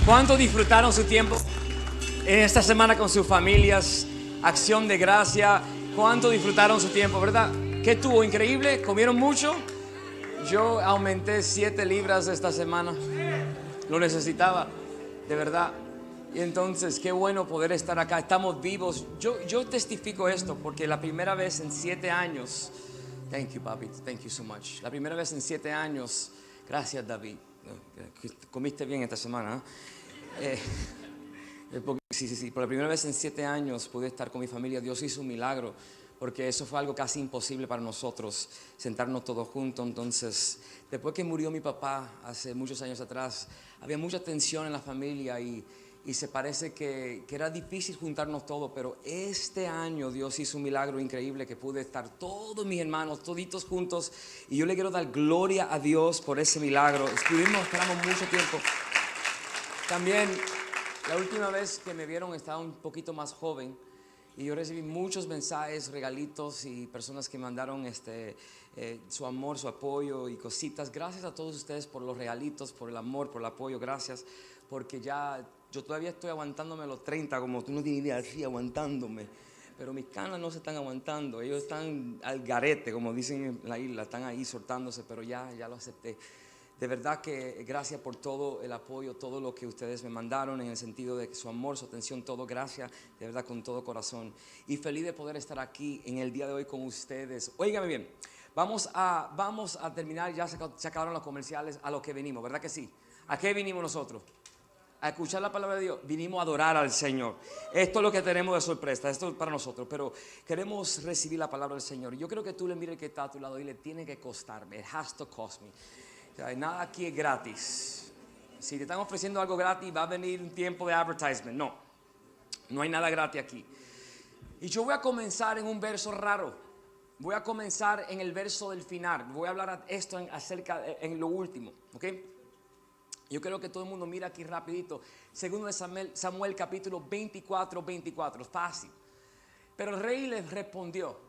¿Cuánto disfrutaron su tiempo en esta semana con sus familias? Acción de gracia. ¿Cuánto disfrutaron su tiempo, verdad? ¿Qué tuvo? Increíble. ¿Comieron mucho? Yo aumenté 7 libras esta semana. Lo necesitaba, de verdad. Y entonces, qué bueno poder estar acá. Estamos vivos. Yo testifico esto porque la primera vez en 7 años. Thank you, papi. Thank you so much. La primera vez en 7 años. Gracias, David. Comiste bien esta semana, sí. Por la primera vez en 7 años pude estar con mi familia. Dios hizo un milagro, porque eso fue algo casi imposible para nosotros, sentarnos todos juntos. Entonces, después que murió mi papá hace muchos años atrás, había mucha tensión en la familia y se parece que era difícil juntarnos todos, pero este año Dios hizo un milagro increíble que pude estar todos mis hermanos, toditos juntos, y yo le quiero dar gloria a Dios por ese milagro. Esperamos mucho tiempo. También, la última vez que me vieron estaba un poquito más joven y yo recibí muchos mensajes, regalitos y personas que mandaron su amor, su apoyo y cositas. Gracias a todos ustedes por los regalitos, por el amor, por el apoyo. Gracias, porque yo todavía estoy aguantándome los 30, como tú no tienes idea, así aguantándome. Pero mis canas no se están aguantando, ellos están al garete, como dicen en la isla, están ahí soltándose, pero ya lo acepté. De verdad que gracias por todo el apoyo, todo lo que ustedes me mandaron, en el sentido de su amor, su atención, todo. Gracias, de verdad, con todo corazón. Y feliz de poder estar aquí en el día de hoy con ustedes. Óigame bien, vamos a terminar, ya se acabaron los comerciales, a lo que venimos, ¿verdad que sí? ¿A qué vinimos nosotros? A escuchar la palabra de Dios. Vinimos a adorar al Señor. Esto es lo que tenemos de sorpresa, esto es para nosotros, pero queremos recibir la palabra del Señor. Yo creo que tú le mires que está a tu lado y le tiene que costarme. It has to cost me. Nada aquí es gratis. Si te están ofreciendo algo gratis, va a venir un tiempo de advertisement. No hay nada gratis aquí. Y yo voy a comenzar en un verso raro. Voy a comenzar en el verso del final. Voy a hablar esto en lo último, ¿ok? Yo creo que todo el mundo mira aquí rapidito. Segundo de Samuel capítulo 24. Fácil. Pero el rey les respondió: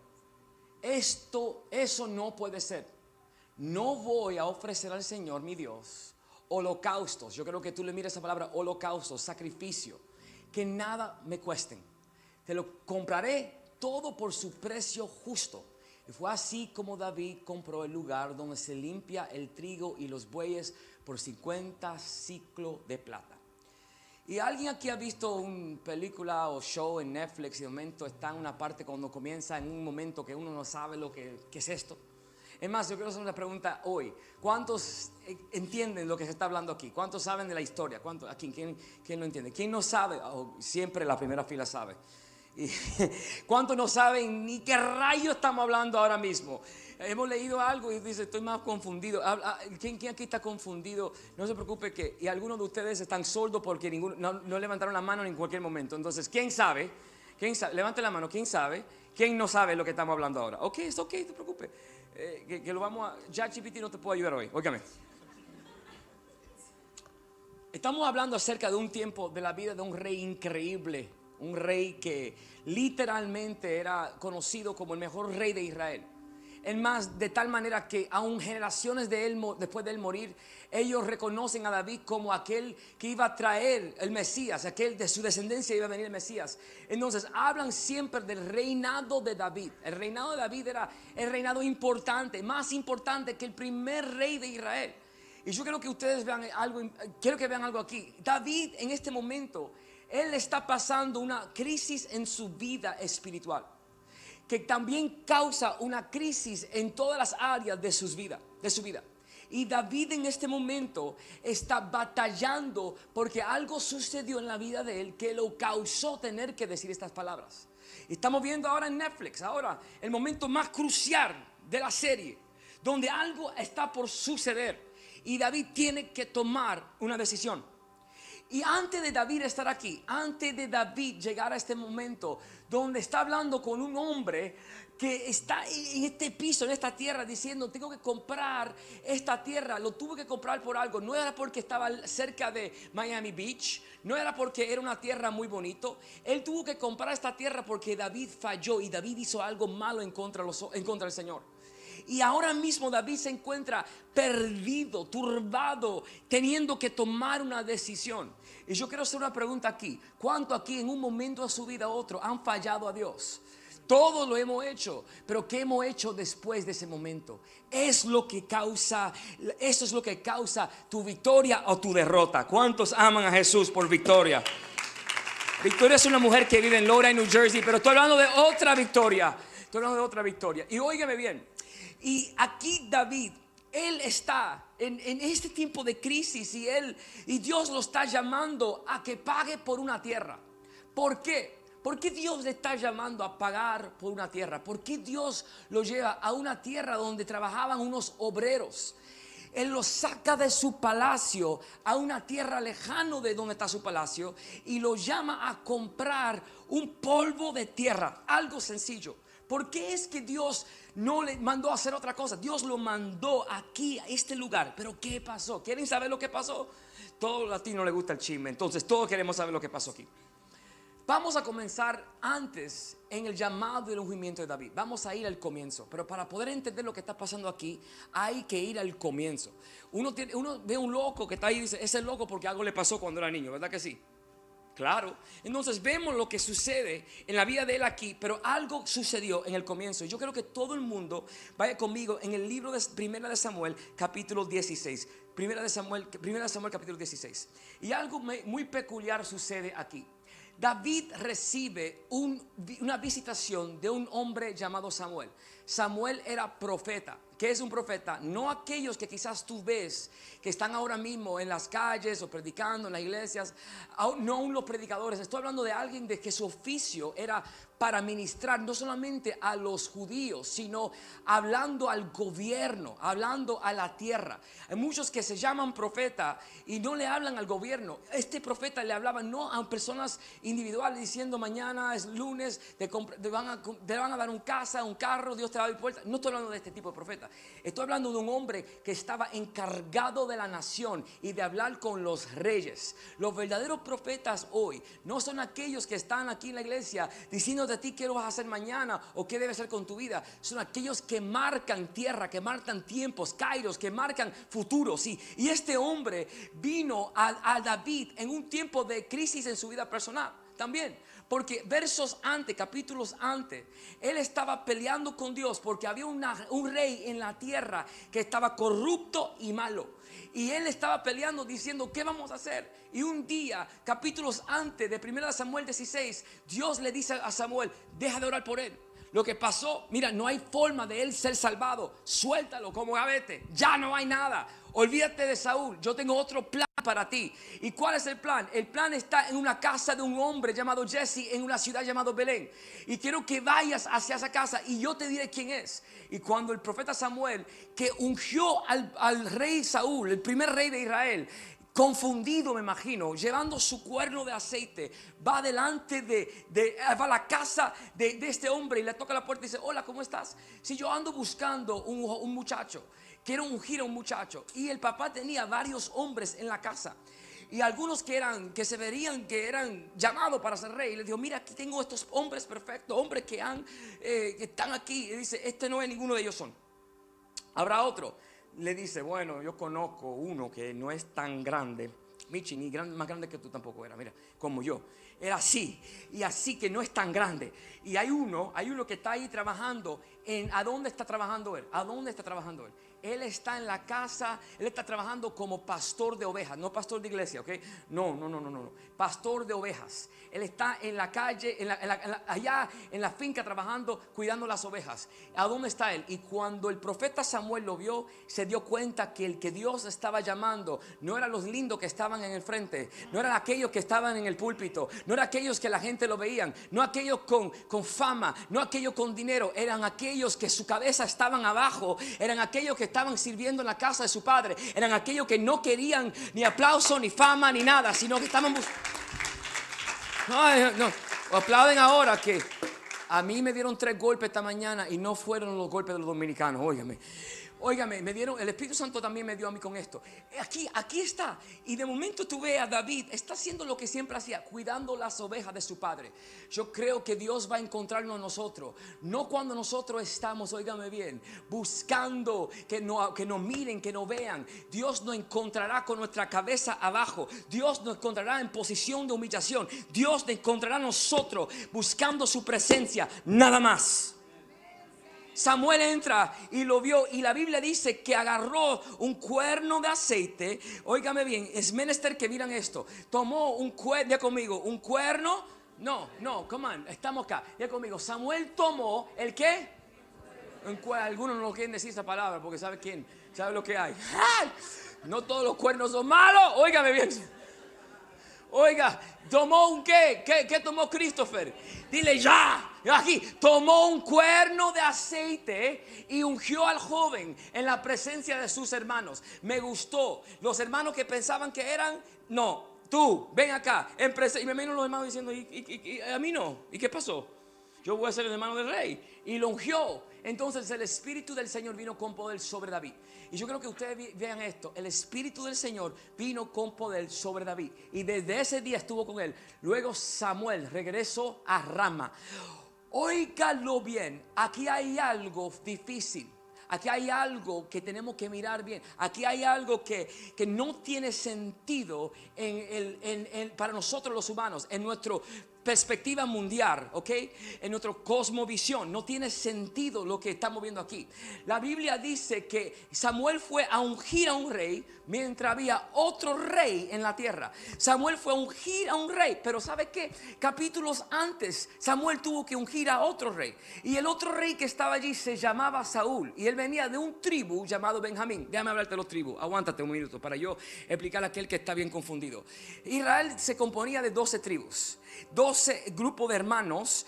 eso no puede ser. No voy a ofrecer al Señor mi Dios holocaustos. Yo creo que tú le miras esa palabra, holocaustos, sacrificio, que nada me cuesten. Te lo compraré todo por su precio justo. Y fue así como David compró el lugar donde se limpia el trigo y los bueyes por 50 siclos de plata. ¿Y alguien aquí ha visto una película o show en Netflix y de momento está en una parte cuando comienza en un momento que uno no sabe qué es esto? Es más, yo quiero hacer una pregunta hoy. ¿Cuántos entienden lo que se está hablando aquí? ¿Cuántos saben de la historia? ¿Quién lo entiende? ¿Quién no sabe? Siempre la primera fila sabe. ¿Cuántos no saben ni qué rayo estamos hablando ahora mismo? Hemos leído algo y dice: estoy más confundido. ¿Quién aquí está confundido? No se preocupe, y algunos de ustedes están sordos porque no levantaron la mano en cualquier momento. Entonces, ¿quién sabe? Levante la mano. ¿Quién sabe? ¿Quién no sabe lo que estamos hablando ahora? Ok, es ok, no te preocupes. Que lo vamos a... ChatGPT no te puede ayudar hoy. Óigame. Estamos hablando acerca de un tiempo de la vida de un rey increíble. Un rey que literalmente era conocido como el mejor rey de Israel. Es más, de tal manera que aún generaciones de él, después de él morir, ellos reconocen a David como aquel que iba a traer el Mesías, aquel de su descendencia iba a venir el Mesías. Entonces hablan siempre del reinado de David. El reinado de David era el reinado importante, más importante que el primer rey de Israel. Y yo quiero que ustedes vean algo aquí. David en este momento, él está pasando una crisis en su vida espiritual, que también causa una crisis en todas las áreas de su vida. Y David en este momento está batallando porque algo sucedió en la vida de él que lo causó tener que decir estas palabras. Estamos viendo ahora en Netflix, el momento más crucial de la serie, donde algo está por suceder y David tiene que tomar una decisión. Y antes de David estar aquí, antes de David llegar a este momento donde está hablando con un hombre que está en este piso, en esta tierra, diciendo: tengo que comprar esta tierra, lo tuve que comprar por algo. No era porque estaba cerca de Miami Beach, no era porque era una tierra muy bonito. Él tuvo que comprar esta tierra porque David falló y David hizo algo malo en contra del Señor. Y ahora mismo David se encuentra perdido, turbado, teniendo que tomar una decisión. Y yo quiero hacer una pregunta aquí. ¿Cuánto aquí en un momento de su vida u otro han fallado a Dios? Todo lo hemos hecho, pero ¿qué hemos hecho después de ese momento? Eso es lo que causa tu victoria o tu derrota. ¿Cuántos aman a Jesús por Victoria? Victoria es una mujer que vive en Lodi, New Jersey, pero estoy hablando de otra Victoria. Y óigame bien. Y aquí David, él está en este tiempo de crisis y Dios lo está llamando a que pague por una tierra. ¿Por qué? ¿Por qué Dios le está llamando a pagar por una tierra? ¿Por qué Dios lo lleva a una tierra donde trabajaban unos obreros? Él lo saca de su palacio a una tierra lejano de donde está su palacio y lo llama a comprar un polvo de tierra, algo sencillo. ¿Por qué es que Dios no le mandó a hacer otra cosa? Dios lo mandó aquí, a este lugar. Pero ¿qué pasó? ¿Quieren saber lo que pasó? Todo latino le gusta el chisme, entonces todos queremos saber lo que pasó aquí. Vamos a comenzar antes en el llamado y el ungimiento de David. Vamos a ir al comienzo. Pero para poder entender lo que está pasando aquí, hay que ir al comienzo. Uno ve un loco que está ahí y dice, ese es loco porque algo le pasó cuando era niño, ¿verdad que sí? Claro. Entonces vemos lo que sucede en la vida de él aquí, pero algo sucedió en el comienzo. Yo quiero que todo el mundo vaya conmigo en el libro de Primera de Samuel, capítulo 16. Primera de Samuel, capítulo 16. Y algo muy peculiar sucede aquí. David recibe una visitación de un hombre llamado Samuel. Samuel era profeta. ¿Qué es un profeta? No aquellos que quizás tú ves que están ahora mismo en las calles o predicando en las iglesias, no aún los predicadores. Estoy hablando de alguien de que su oficio era para ministrar no solamente a los judíos, sino hablando al gobierno, hablando a la tierra. Hay muchos que se llaman profeta y no le hablan al gobierno. Este profeta le hablaba no a personas individuales diciendo mañana es lunes, te van a dar un casa, un carro, Dios te va a abrir puertas. No estoy hablando de este tipo de profeta. Estoy hablando de un hombre que estaba encargado de la nación y de hablar con los reyes. Los verdaderos profetas hoy no son aquellos que están aquí en la iglesia diciendo de ti qué lo vas a hacer mañana o qué debes hacer con tu vida. Son aquellos que marcan tierra, que marcan tiempos, kairos, que marcan futuros. Y este hombre vino a David en un tiempo de crisis en su vida personal también. Porque versos antes, capítulos antes, él estaba peleando con Dios porque había un rey en la tierra que estaba corrupto y malo. Y él estaba peleando diciendo, ¿qué vamos a hacer? Y un día, capítulos antes de 1 Samuel 16, Dios le dice a Samuel, deja de orar por él. Lo que pasó, mira, no hay forma de él ser salvado. Suéltalo como gavete, ya no hay nada. Olvídate de Saúl, yo tengo otro plan para ti. ¿Y cuál es el plan? El plan está en una casa de un hombre llamado Jesse, en una ciudad llamada Belén. Y quiero que vayas hacia esa casa y yo te diré quién es. Y cuando el profeta Samuel, que ungió al rey Saúl, el primer rey de Israel, confundido me imagino, llevando su cuerno de aceite, va delante va a la casa de este hombre y le toca la puerta y dice, hola, ¿cómo estás? Si yo ando buscando un muchacho, quiero ungir a un muchacho. Y el papá tenía varios hombres en la casa y algunos que se verían que eran llamados para ser rey. Y le dijo, mira, aquí tengo estos hombres perfectos, hombres que están aquí. Y dice, no es ninguno de ellos son. Habrá otro. Le dice, bueno, yo conozco uno que no es tan grande, Michi, ni más grande que tú tampoco era, mira, como yo. Era así, y así que no es tan grande. Y hay uno que está ahí trabajando. ¿A dónde está trabajando él? ¿A dónde está trabajando él? Él está en la casa, él está trabajando como pastor de ovejas, no pastor de iglesia, ¿ok? No. Pastor de ovejas. Él está en la calle, allá en la finca trabajando, cuidando las ovejas. ¿A dónde está él? Y cuando el profeta Samuel lo vio, se dio cuenta que el que Dios estaba llamando no eran los lindos que estaban en el frente, no eran aquellos que estaban en el púlpito, no eran aquellos que la gente lo veían, no aquellos con fama, no aquellos con dinero, eran aquellos que su cabeza estaban abajo, eran aquellos que estaban sirviendo en la casa de su padre, eran aquellos que no querían ni aplauso, ni fama, ni nada, sino que estaban buscando. No, aplauden ahora que a mí me dieron 3 golpes esta mañana y no fueron los golpes de los dominicanos, óigame. Óigame, el Espíritu Santo también me dio a mí con esto. Aquí está. Y de momento tú ves a David, está haciendo lo que siempre hacía, cuidando las ovejas de su padre. Yo creo que Dios va a encontrarnos en nosotros. No cuando nosotros estamos, óigame bien, buscando que nos miren, que nos vean. Dios nos encontrará con nuestra cabeza abajo. Dios nos encontrará en posición de humillación. Dios nos encontrará a nosotros buscando su presencia. Nada más. Samuel entra y lo vio, y la Biblia dice que agarró un cuerno de aceite. Óigame bien, es menester que miran esto. Tomó un cuerno, ya conmigo, un cuerno. No, come on, estamos acá. Ya conmigo, Samuel tomó, ¿el qué? Algunos no quieren decir esa palabra porque sabe quién, sabe lo que hay. ¡Ay! No todos los cuernos son malos, óigame bien. Oiga, tomó un ¿qué? ¿Qué tomó Christopher? Dile ya. Aquí tomó un cuerno de aceite y ungió al joven en la presencia de sus hermanos. Me gustó. Los hermanos que pensaban que eran, no, tú, ven acá. Y me vienen los hermanos diciendo, ¿y a mí no? ¿Y qué pasó? Yo voy a ser el hermano del rey. Y lo ungió. Entonces el Espíritu del Señor vino con poder sobre David. Y yo creo que ustedes vean esto. El Espíritu del Señor vino con poder sobre David. Y desde ese día estuvo con él. Luego Samuel regresó a Rama. Óigalo bien. Aquí hay algo difícil. Aquí hay algo que tenemos que mirar bien. Aquí hay algo que no tiene sentido para nosotros los humanos, en nuestra perspectiva mundial, ¿ok? En nuestra cosmovisión. No tiene sentido lo que estamos viendo aquí. La Biblia dice que Samuel fue a ungir a un rey mientras había otro rey en la tierra. Samuel fue a ungir a un rey, pero ¿sabe qué? Capítulos antes, Samuel tuvo que ungir a otro rey. Y el otro rey que estaba allí se llamaba Saúl. Y él venía de un tribu llamado Benjamín. Déjame hablarte de los tribus. Aguántate un minuto para yo explicar a aquel que está bien confundido. Israel se componía de 12 tribus. 12 grupos de hermanos,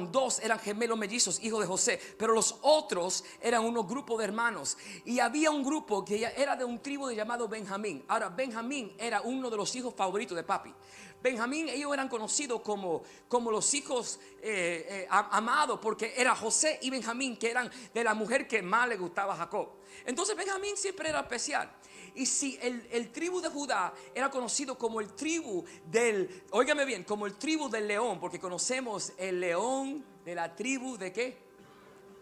2 eran gemelos mellizos, hijos de José, pero los otros eran unos grupos de hermanos. Y había un grupo que era de un tribu llamado Benjamín. Ahora, Benjamín era uno de los hijos favoritos de papi. Benjamín, ellos eran conocidos como los hijos amados, porque era José y Benjamín, que eran de la mujer que más le gustaba a Jacob. Entonces Benjamín siempre era especial. Y si el tribu de Judá era conocido como el tribu óigame bien, como el tribu del león, porque conocemos el león de la tribu de ¿qué?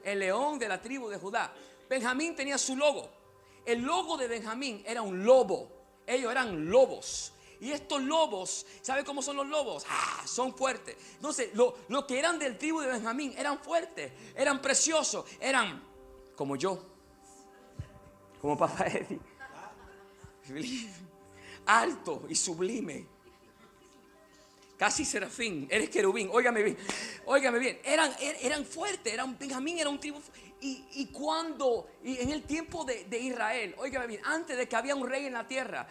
El león de la tribu de Judá. Benjamín tenía su logo. El logo de Benjamín era un lobo. Ellos eran lobos. Y estos lobos, ¿sabe cómo son los lobos? Son fuertes. Entonces, lo que eran del tribu de Benjamín eran fuertes, eran preciosos, eran como yo, como papá Eddie. Alto y sublime, casi serafín, eres querubín. Óigame bien, eran fuertes, Benjamín era un tribu. Y en el tiempo de Israel, óigame bien, antes de que había un rey en la tierra,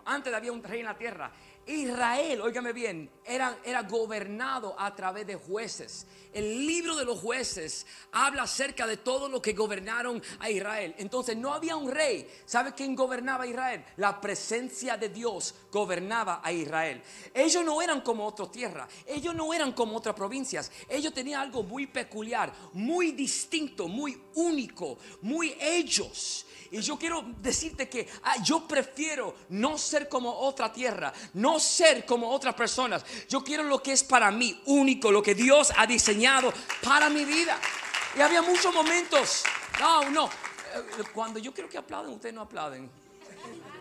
antes de había un rey en la tierra, Israel, óigame bien, era gobernado a través de jueces. El libro de los jueces habla acerca de todo lo que gobernaron a Israel. Entonces no había un rey. ¿Sabe quién gobernaba a Israel? La presencia de Dios gobernaba a Israel. Ellos no eran como otras tierras. Ellos no eran como otras provincias. Ellos tenían algo muy peculiar, muy distinto, muy único, muy ellos. Y yo quiero decirte que yo prefiero no ser como otra tierra, no ser como otras personas. Yo quiero lo que es para mí único, lo que Dios ha diseñado para mi vida. Y había muchos momentos. Cuando yo quiero que aplauden, ustedes no aplauden.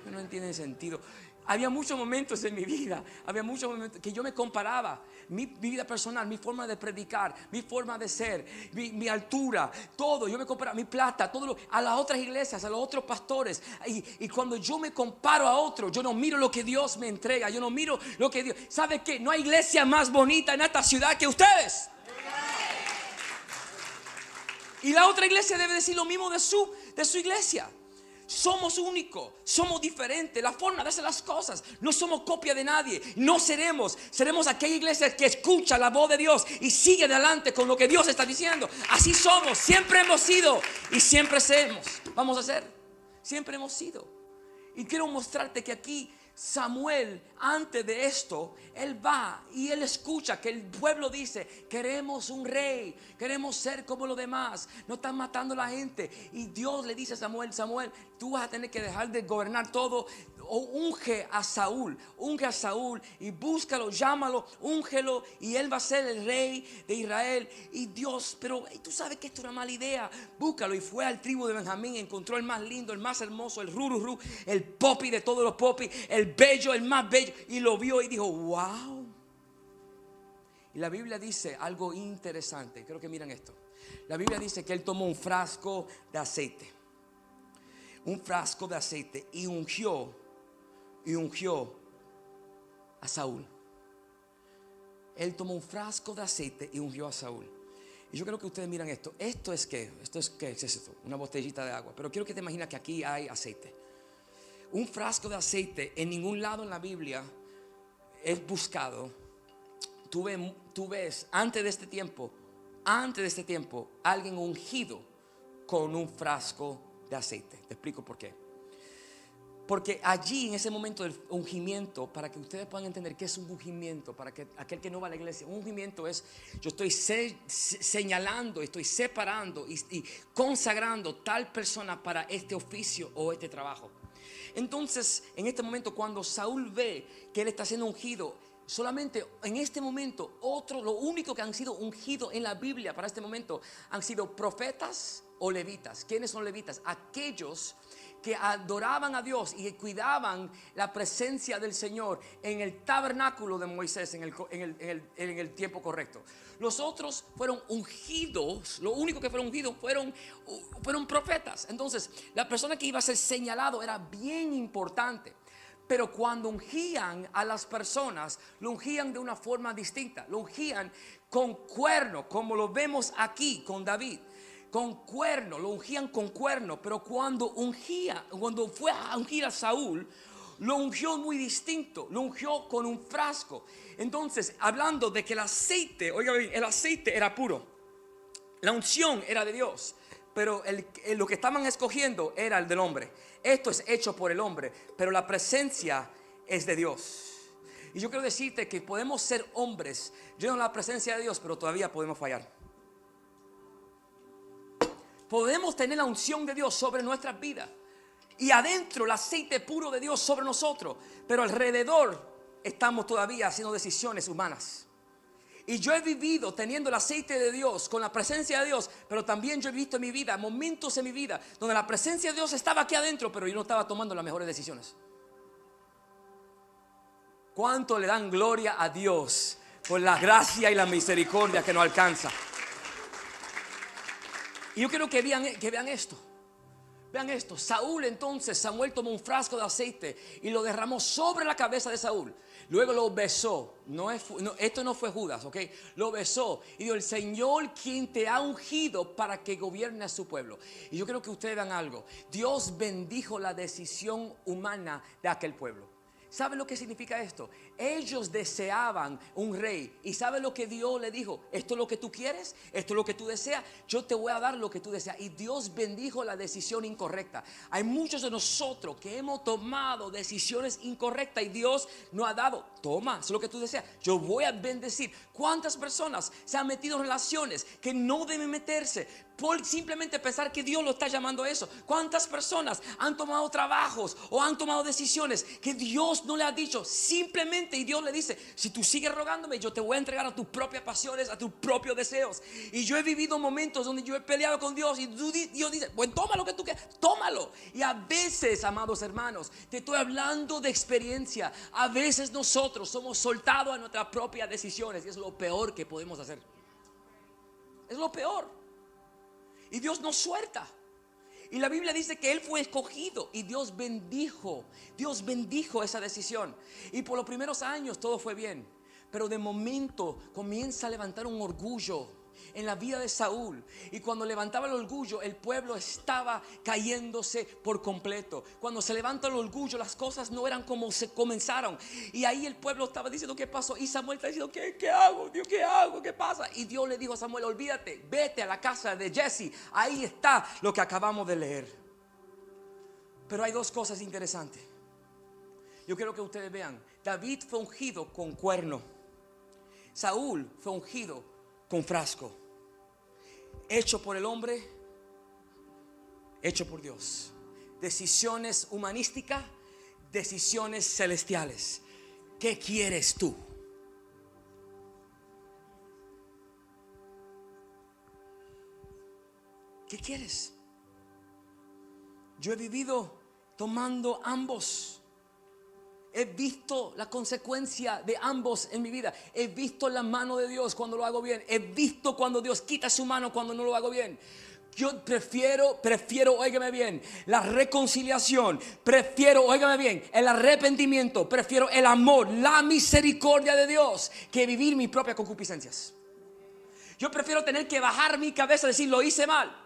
No entienden sentido. Había muchos momentos en mi vida, había muchos momentos que yo me comparaba, mi vida personal, mi forma de predicar, mi forma de ser, mi altura, todo. Yo me comparaba, mi plata, a las otras iglesias, a los otros pastores. Y cuando yo me comparo a otros, yo no miro lo que Dios me entrega, yo no miro lo que Dios. ¿Sabe qué? No hay iglesia más bonita en esta ciudad que ustedes. Y la otra iglesia debe decir lo mismo de su iglesia. Somos únicos, somos diferentes, la forma de hacer las cosas. No somos copia de nadie. No seremos aquella iglesia que escucha la voz de Dios y sigue adelante con lo que Dios está diciendo. Así somos, siempre hemos sido y siempre seremos. Vamos a ser, siempre hemos sido. Y quiero mostrarte que aquí Samuel, antes de esto, él va y él escucha que el pueblo dice: queremos un rey, queremos ser como los demás, no están matando a la gente. Y Dios le dice a Samuel: Samuel, tú vas a tener que dejar de gobernar todo. O unge a Saúl y búscalo, llámalo, úngelo y él va a ser el rey de Israel. Y Dios, pero tú sabes que esto es una mala idea. Búscalo. Y fue al tribu de Benjamín, encontró el más lindo, el más hermoso, el rururú, el popi de todos los popis, el bello, el más bello, y lo vio y dijo: wow. Y la Biblia dice algo interesante. Creo que miran esto. La Biblia dice que él tomó un frasco de aceite, y ungió a Saúl. Él tomó un frasco de aceite y ungió a Saúl. Y yo creo que ustedes miran esto. ¿Esto es qué? ¿Qué es esto? Una botellita de agua. Pero quiero que te imagines que aquí hay aceite. Un frasco de aceite en ningún lado en la Biblia es buscado. Tú ves antes de este tiempo, alguien ungido con un frasco de aceite. Te explico por qué. Porque allí, en ese momento del ungimiento, para que ustedes puedan entender qué es un ungimiento, para que aquel que no va a la iglesia, un ungimiento es: yo estoy señalando, estoy separando y consagrando tal persona para este oficio o este trabajo. Entonces, en este momento, cuando Saúl ve que él está siendo ungido, solamente en este momento, lo único que han sido ungidos en la Biblia para este momento han sido profetas o levitas. ¿Quiénes son levitas? Aquellos que adoraban a Dios y cuidaban la presencia del Señor en el tabernáculo de Moisés en el tiempo correcto. Los otros fueron ungidos. Lo único que fueron ungidos fueron profetas. Entonces, la persona que iba a ser señalado era bien importante. Pero cuando ungían a las personas, lo ungían de una forma distinta. Lo ungían con cuerno, como lo vemos aquí con David. Con cuerno, lo ungían con cuerno. Pero cuando fue a ungir a Saúl, lo ungió muy distinto. Lo ungió con un frasco. Entonces, hablando de que el aceite, oiga bien, el aceite era puro, la unción era de Dios, pero lo que estaban escogiendo era el del hombre. Esto es hecho por el hombre, pero la presencia es de Dios. Y yo quiero decirte que podemos ser hombres llenos de la presencia de Dios, pero todavía podemos fallar. Podemos tener la unción de Dios sobre nuestras vidas y adentro el aceite puro de Dios sobre nosotros, pero alrededor estamos todavía haciendo decisiones humanas. Y yo he vivido teniendo el aceite de Dios, con la presencia de Dios, pero también yo he visto en mi vida momentos en mi vida donde la presencia de Dios estaba aquí adentro, pero yo no estaba tomando las mejores decisiones. ¿Cuánto le dan gloria a Dios por la gracia y la misericordia que nos alcanza? Y yo quiero que vean esto. Vean esto. Samuel tomó un frasco de aceite y lo derramó sobre la cabeza de Saúl. Luego lo besó. Esto no fue Judas, ¿ok? Lo besó y dijo: el Señor quien te ha ungido para que gobierne a su pueblo. Y yo quiero que ustedes vean algo. Dios bendijo la decisión humana de aquel pueblo. ¿Saben lo que significa esto? Ellos deseaban un rey. ¿Y saben lo que Dios le dijo? Esto es lo que tú quieres, esto es lo que tú deseas, yo te voy a dar lo que tú deseas. Y Dios bendijo la decisión incorrecta. Hay muchos de nosotros que hemos tomado decisiones incorrectas y Dios nos ha dado: toma, eso es lo que tú deseas, yo voy a bendecir. ¿Cuántas personas se han metido en relaciones que no deben meterse por simplemente pensar que Dios lo está llamando a eso? ¿Cuántas personas han tomado trabajos o han tomado decisiones que Dios no le ha dicho? Simplemente, y Dios le dice: si tú sigues rogándome, yo te voy a entregar a tus propias pasiones, a tus propios deseos. Y yo he vivido momentos donde yo he peleado con Dios y Dios dice: pues toma lo que tú quieras, tómalo. Y a veces, amados hermanos, te estoy hablando de experiencia, a veces nosotros somos soltados a nuestras propias decisiones, y es lo peor que podemos hacer. Es lo peor. Y Dios nos suelta. Y la Biblia dice que él fue escogido y Dios bendijo esa decisión. Y por los primeros años todo fue bien, pero de momento comienza a levantar un orgullo en la vida de Saúl. Y cuando levantaba el orgullo, el pueblo estaba cayéndose por completo. Cuando se levanta el orgullo, las cosas no eran como se comenzaron. Y ahí el pueblo estaba diciendo: ¿qué pasó? Y Samuel está diciendo: ¿Qué hago? Dios, ¿qué hago? ¿Qué pasa? Y Dios le dijo a Samuel: olvídate, vete a la casa de Jesse. Ahí está lo que acabamos de leer. Pero hay dos cosas interesantes. yo quiero que ustedes vean. David fue ungido con cuerno. Saúl fue ungido con frasco. Hecho por el hombre, hecho por Dios. Decisiones humanísticas, decisiones celestiales. ¿Qué quieres tú? ¿Qué quieres? Yo he vivido tomando ambos. He visto la consecuencia de ambos en mi vida. He visto la mano de Dios cuando lo hago bien. He visto cuando Dios quita su mano cuando no lo hago bien. Yo prefiero, óigame bien, la reconciliación. Prefiero, óigame bien, el arrepentimiento. Prefiero el amor, la misericordia de Dios que vivir mis propias concupiscencias. Yo prefiero tener que bajar mi cabeza y decir, lo hice mal.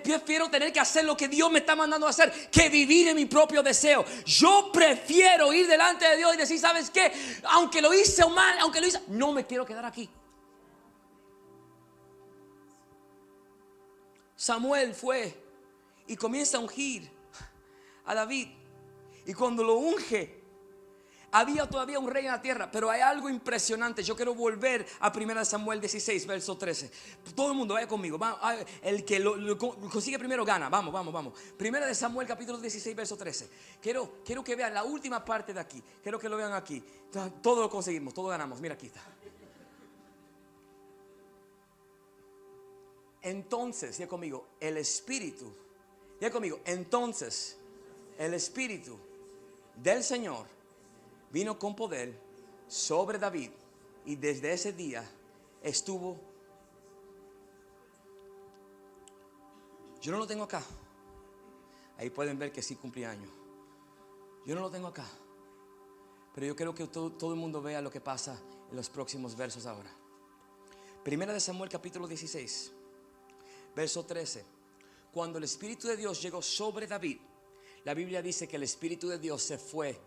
Prefiero tener que hacer lo que Dios me está mandando a hacer que vivir en mi propio deseo. Yo prefiero ir delante de Dios y decir, ¿sabes qué? Aunque lo hice mal, no me quiero quedar aquí. Samuel fue y comienza a ungir a David. Y cuando lo unge, había todavía un rey en la tierra, pero hay algo impresionante. Yo quiero volver a 1 Samuel 16, verso 13. Todo el mundo vaya conmigo. El que lo consigue primero gana. Vamos. 1 Samuel capítulo 16, verso 13. Quiero que vean la última parte de aquí. Quiero que lo vean aquí. Todo lo conseguimos, todo ganamos. Mira, aquí está. Entonces, diga conmigo, entonces el Espíritu del Señor vino con poder sobre David, y desde ese día estuvo. Yo no lo tengo acá. Ahí pueden ver que sí cumplí años. Yo no lo tengo acá, pero yo quiero que todo el mundo vea lo que pasa en los próximos versos ahora. 1 Samuel capítulo 16, verso 13. Cuando el Espíritu de Dios llegó sobre David, la Biblia dice que el Espíritu de Dios se fue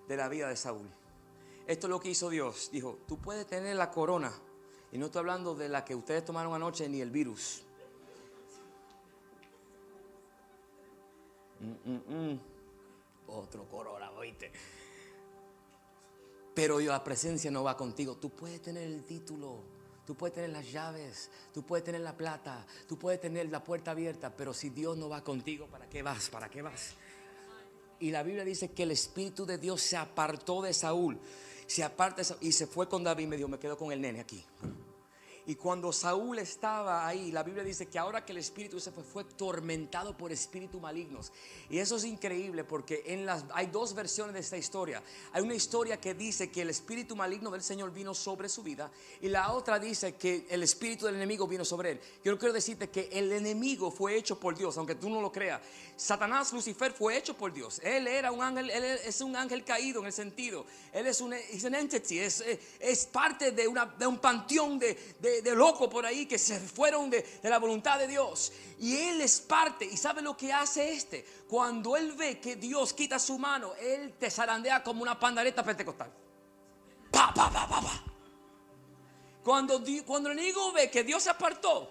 de la vida de Saúl. Esto es lo que hizo Dios. Dijo, tú puedes tener la corona, y no estoy hablando de la que ustedes tomaron anoche ni el virus. Otro corona, ¿oíste? Pero la presencia no va contigo. Tú puedes tener el título, tú puedes tener las llaves, tú puedes tener la plata, tú puedes tener la puerta abierta, pero si Dios no va contigo, ¿para qué vas? Y la Biblia dice que el Espíritu de Dios se apartó de Saúl. Se aparta y se fue con David. Me quedo con el nene aquí. Y cuando Saúl estaba ahí, la Biblia dice que ahora que el Espíritu se fue tormentado por espíritus malignos. Y eso es increíble porque hay dos versiones de esta historia. Hay una historia que dice que el espíritu maligno del Señor vino sobre su vida, y la otra dice que el espíritu del enemigo vino sobre él. Yo quiero decirte que el enemigo fue hecho por Dios, aunque tú no lo creas. Satanás, Lucifer, fue hecho por Dios. Él era un ángel, él es un ángel caído en el sentido. Él es un entity, es parte de un panteón de locos por ahí que se fueron de la voluntad de Dios. Y él es parte. ¿Y sabe lo que hace Cuando él ve que Dios quita su mano, él te zarandea como una pandereta pentecostal. Pa. Cuando el enemigo ve que Dios se apartó,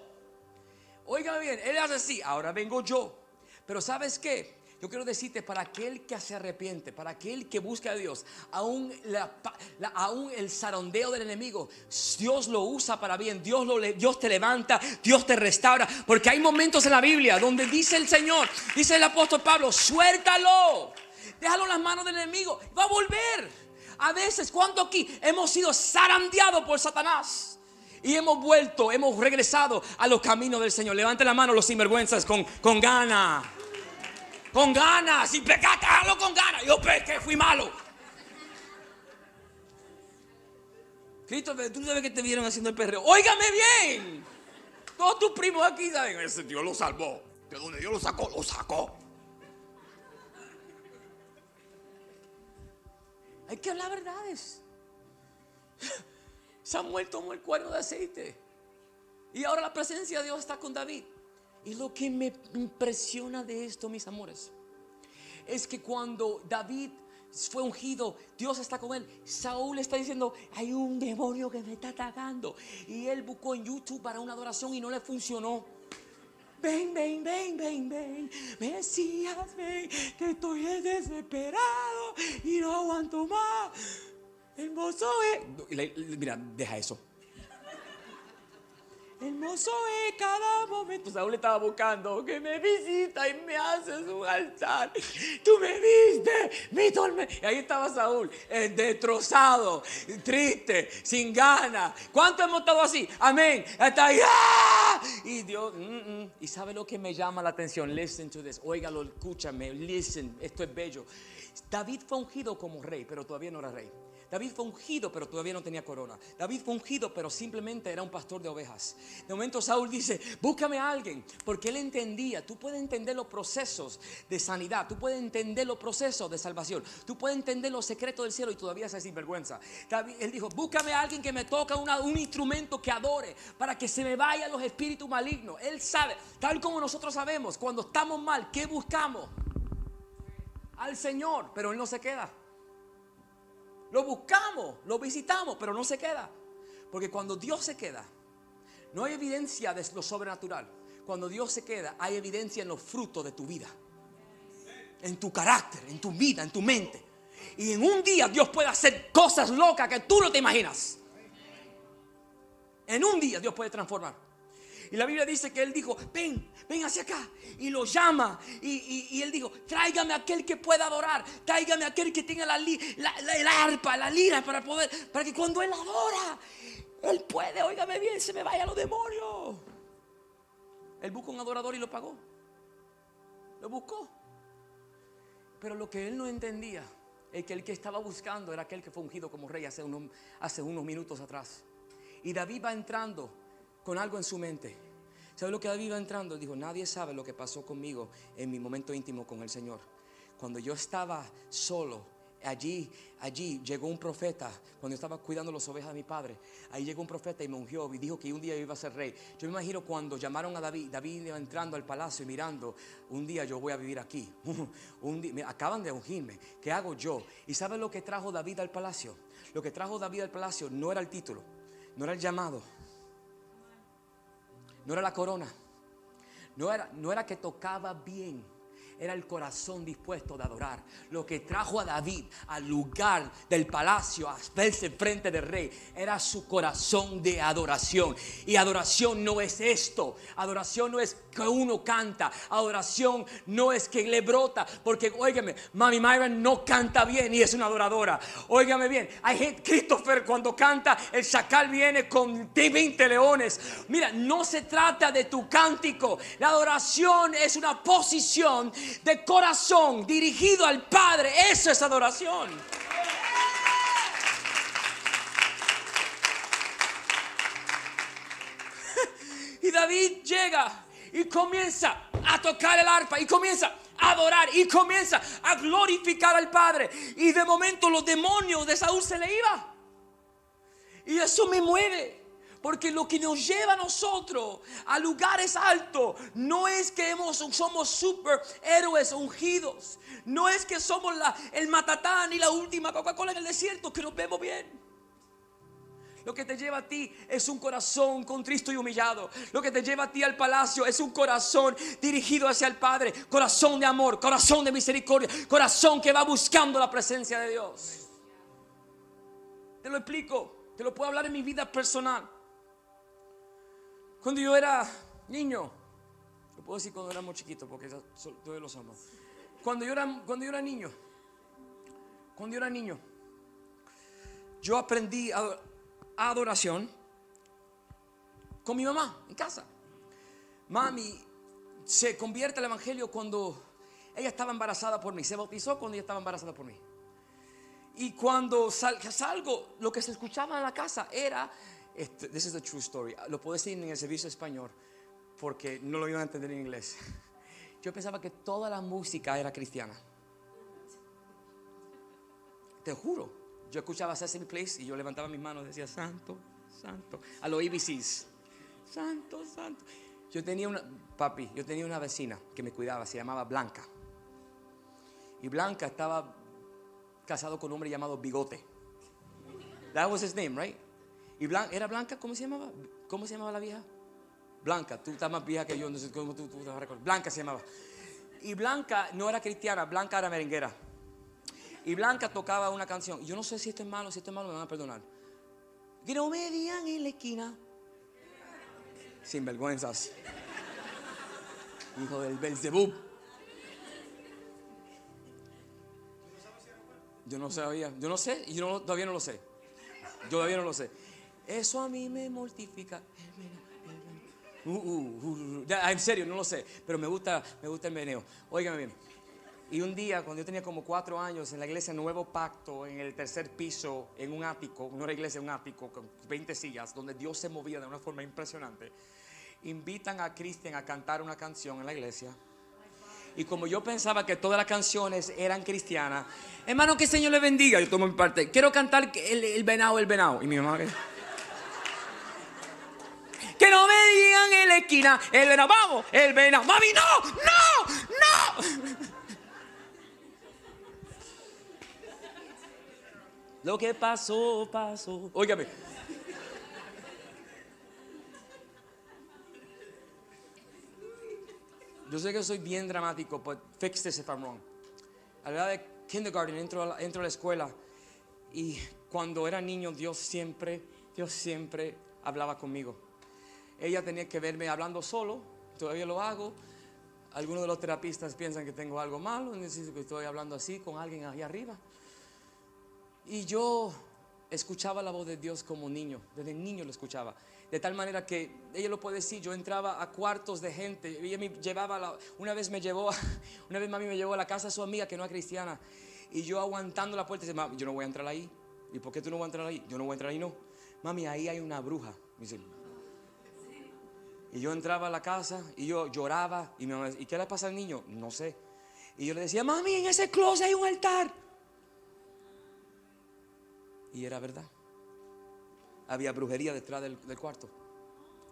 óigame bien, él hace así, ahora vengo yo. Pero ¿sabes qué? Yo quiero decirte, para aquel que se arrepiente, para aquel que busca a Dios, aún el zarandeo del enemigo, Dios lo usa para bien. Dios te levanta, Dios te restaura. Porque hay momentos en la Biblia donde dice el Señor, dice el apóstol Pablo, suéltalo, déjalo en las manos del enemigo, va a volver. A veces, ¿cuánto aquí hemos sido zarandeados por Satanás? Y hemos regresado a los caminos del Señor. Levanten la mano los sinvergüenzas con ganas. Con ganas. Si pecaste, hágalo con ganas. Yo pequé, fui malo. Cristo, tú sabes que te vieron haciendo el perreo. Óigame bien. Todos tus primos aquí saben, ese Dios lo salvó. De donde Dios lo sacó. Hay que hablar verdades. Samuel tomó el cuerno de aceite, y ahora la presencia de Dios está con David. Y lo que me impresiona de esto, mis amores, es que cuando David fue ungido, Dios está con él. Saúl está diciendo, hay un demonio que me está atacando. Y él buscó en YouTube para una adoración y no le funcionó. ven, ven, ven, ven, ven, Mesías, ven, que estoy desesperado y no aguanto más. Hermoso es. Mira, deja eso. Hermoso es cada momento. Saúl estaba buscando que me visita y me haces un altar. Tú me viste, mi tormento. Y ahí estaba Saúl, destrozado, triste, sin ganas. ¿Cuánto hemos estado así? Amén. Hasta ahí. ¡Ah! Y Dios, y sabe lo que me llama la atención. Listen to this. Óigalo, escúchame. Listen, esto es bello. David fue ungido como rey, pero todavía no era rey. David fue ungido, pero todavía no tenía corona. David fue ungido, pero simplemente era un pastor de ovejas. De momento Saúl dice, búscame a alguien, porque él entendía. Tú puedes entender los procesos de sanidad, tú puedes entender los procesos de salvación, tú puedes entender los secretos del cielo y todavía se sinvergüenza. Él dijo, búscame a alguien que me toque un instrumento que adore, para que se me vayan los espíritus malignos. Él sabe, tal como nosotros sabemos, cuando estamos mal, ¿qué buscamos? Al Señor, pero Él no se queda. Lo buscamos, lo visitamos, pero no se queda. Porque cuando Dios se queda, no hay evidencia de lo sobrenatural. Cuando Dios se queda, hay evidencia en los frutos de tu vida, en tu carácter, en tu vida, en tu mente. Y en un día Dios puede hacer cosas locas que tú no te imaginas. En un día Dios puede transformar. Y la Biblia dice que él dijo, ven hacia acá. Y lo llama. Y él dijo, tráigame a aquel que pueda adorar. Tráigame a aquel que tenga el arpa, la lira para que cuando él adora, él puede, óigame bien, se me vayan los demonios. Él buscó un adorador y lo pagó. Lo buscó. Pero lo que él no entendía es que el que estaba buscando era aquel que fue ungido como rey hace unos minutos atrás. Y David va entrando con algo en su mente. ¿Sabe lo que David va entrando? Dijo, nadie sabe lo que pasó conmigo en mi momento íntimo con el Señor. Cuando yo estaba solo, allí llegó un profeta. Cuando yo estaba cuidando las ovejas de mi padre, ahí llegó un profeta y me ungió y dijo que un día iba a ser rey. Yo me imagino cuando llamaron a David iba entrando al palacio y mirando, un día yo voy a vivir aquí. Un día, me acaban de ungirme, ¿qué hago yo? ¿Y sabe lo que trajo David al palacio? Lo que trajo David al palacio no era el título, no era el llamado, no era la corona, no era que tocaba bien. Era el corazón dispuesto de adorar. Lo que trajo a David al lugar del palacio, a verse frente del rey, era su corazón de adoración. Y adoración no es esto. Adoración no es que uno canta. Adoración no es que le brota. Porque, óigame, Mami Myra no canta bien y es una adoradora. Óigame bien, hay gente, Christopher cuando canta, el chacal viene con 20 leones. Mira, no se trata de tu cántico. La adoración es una posición de corazón dirigido al Padre. Eso es adoración. Y David llega y comienza a tocar el arpa y comienza a adorar y comienza a glorificar al Padre. Y de momento los demonios de Saúl se le iban. Y eso me mueve. Porque lo que nos lleva a nosotros a lugares altos no es que somos superhéroes ungidos. No es que somos el matatán y la última Coca-Cola en el desierto, que nos vemos bien. Lo que te lleva a ti es un corazón contristo y humillado. Lo que te lleva a ti al palacio es un corazón dirigido hacia el Padre. Corazón de amor, corazón de misericordia, corazón que va buscando la presencia de Dios. Te lo explico, te lo puedo hablar en mi vida personal. Cuando yo era niño, lo puedo decir cuando éramos chiquitos porque todos lo somos. Cuando yo era niño, yo aprendí adoración con mi mamá en casa. Mami se convierte al evangelio cuando ella estaba embarazada por mí. Se bautizó cuando ella estaba embarazada por mí. Y cuando salgo, lo que se escuchaba en la casa era... This is a true story. Lo puedo decir en el servicio español porque no lo iban a entender en inglés. Yo pensaba que toda la música era cristiana. Te juro. Yo escuchaba Sesame Place y yo levantaba mis manos y decía santo, santo. A los ABCs. Santo, santo. Yo tenía una vecina que me cuidaba, se llamaba Blanca. Y Blanca estaba casado con un hombre llamado Bigote. That was his name, right? Y era Blanca, ¿cómo se llamaba? ¿Cómo se llamaba la vieja? Blanca, tú estás más vieja que yo, no sé cómo tú te vas a recordar. Blanca se llamaba. Y Blanca no era cristiana, Blanca era merenguera. Y Blanca tocaba una canción. Yo no sé si esto es malo, me van a perdonar. Que no me digan en la esquina. Sinvergüenzas. Hijo del Belzebub. Yo no sabía, yo no sé, y todavía no lo sé. Yo todavía no lo sé. Eso a mí me mortifica. Ya, en serio, no lo sé, pero me gusta el meneo. Óigame bien. Y un día, cuando yo tenía como 4 años, en la iglesia Nuevo Pacto, en el tercer piso, en un ático, no era iglesia, un ático, con 20 sillas, donde Dios se movía de una forma impresionante, invitan a Cristian a cantar una canción en la iglesia. Y como yo pensaba que todas las canciones eran cristianas, hermano, que el Señor le bendiga, yo tomo mi parte. Quiero cantar el venado. Y mi mamá, que no me digan en la esquina, el venado, vamos, el venado. Mami, no. Lo que pasó. Óigame. Yo sé que soy bien dramático, but fix this if I'm wrong. A la edad de kindergarten entro a la escuela y cuando era niño Dios siempre hablaba conmigo. Ella tenía que verme hablando solo, todavía lo hago. Algunos de los terapistas piensan que tengo algo malo, necesito que estoy hablando así con alguien ahí arriba. Y yo escuchaba la voz de Dios como niño, desde niño lo escuchaba. De tal manera que ella lo puede decir, yo entraba a cuartos de gente. Ella me llevaba, una vez mami me llevó a la casa de su amiga que no es cristiana. Y yo aguantando la puerta, dice, mami, yo no voy a entrar ahí. ¿Y por qué tú no vas a entrar ahí? Yo no voy a entrar ahí, no. Mami, ahí hay una bruja. Dice. Y yo entraba a la casa y yo lloraba. Y mi mamá decía, ¿y qué le pasa al niño? No sé. Y yo le decía, mami, en ese closet hay un altar. Y era verdad. Había brujería detrás del cuarto.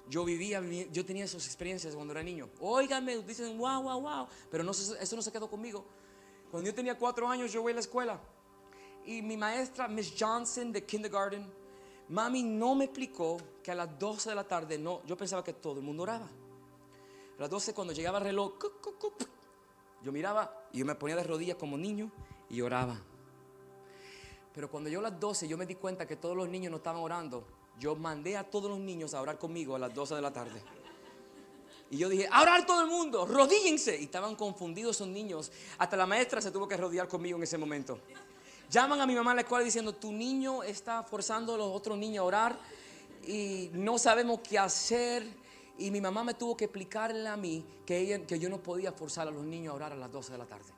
Yo tenía esas experiencias cuando era niño. Óigame, dicen wow. Pero eso no se quedó conmigo. Cuando yo tenía 4 años, yo voy a la escuela. Y mi maestra, Miss Johnson de kindergarten, mami no me explicó que a las 12 de la tarde, yo pensaba que todo el mundo oraba. A las 12 cuando llegaba el reloj, yo miraba y yo me ponía de rodillas como niño y oraba. Pero cuando yo a las 12 yo me di cuenta que todos los niños no estaban orando, yo mandé a todos los niños a orar conmigo a las 12 de la tarde. Y yo dije, a orar todo el mundo, rodíllense. Y estaban confundidos esos niños. Hasta la maestra se tuvo que rodear conmigo en ese momento. Llaman a mi mamá a la escuela diciendo, tu niño está forzando a los otros niños a orar y no sabemos qué hacer. Y mi mamá me tuvo que explicarle a mí que yo no podía forzar a los niños a orar a las 12 de la tarde.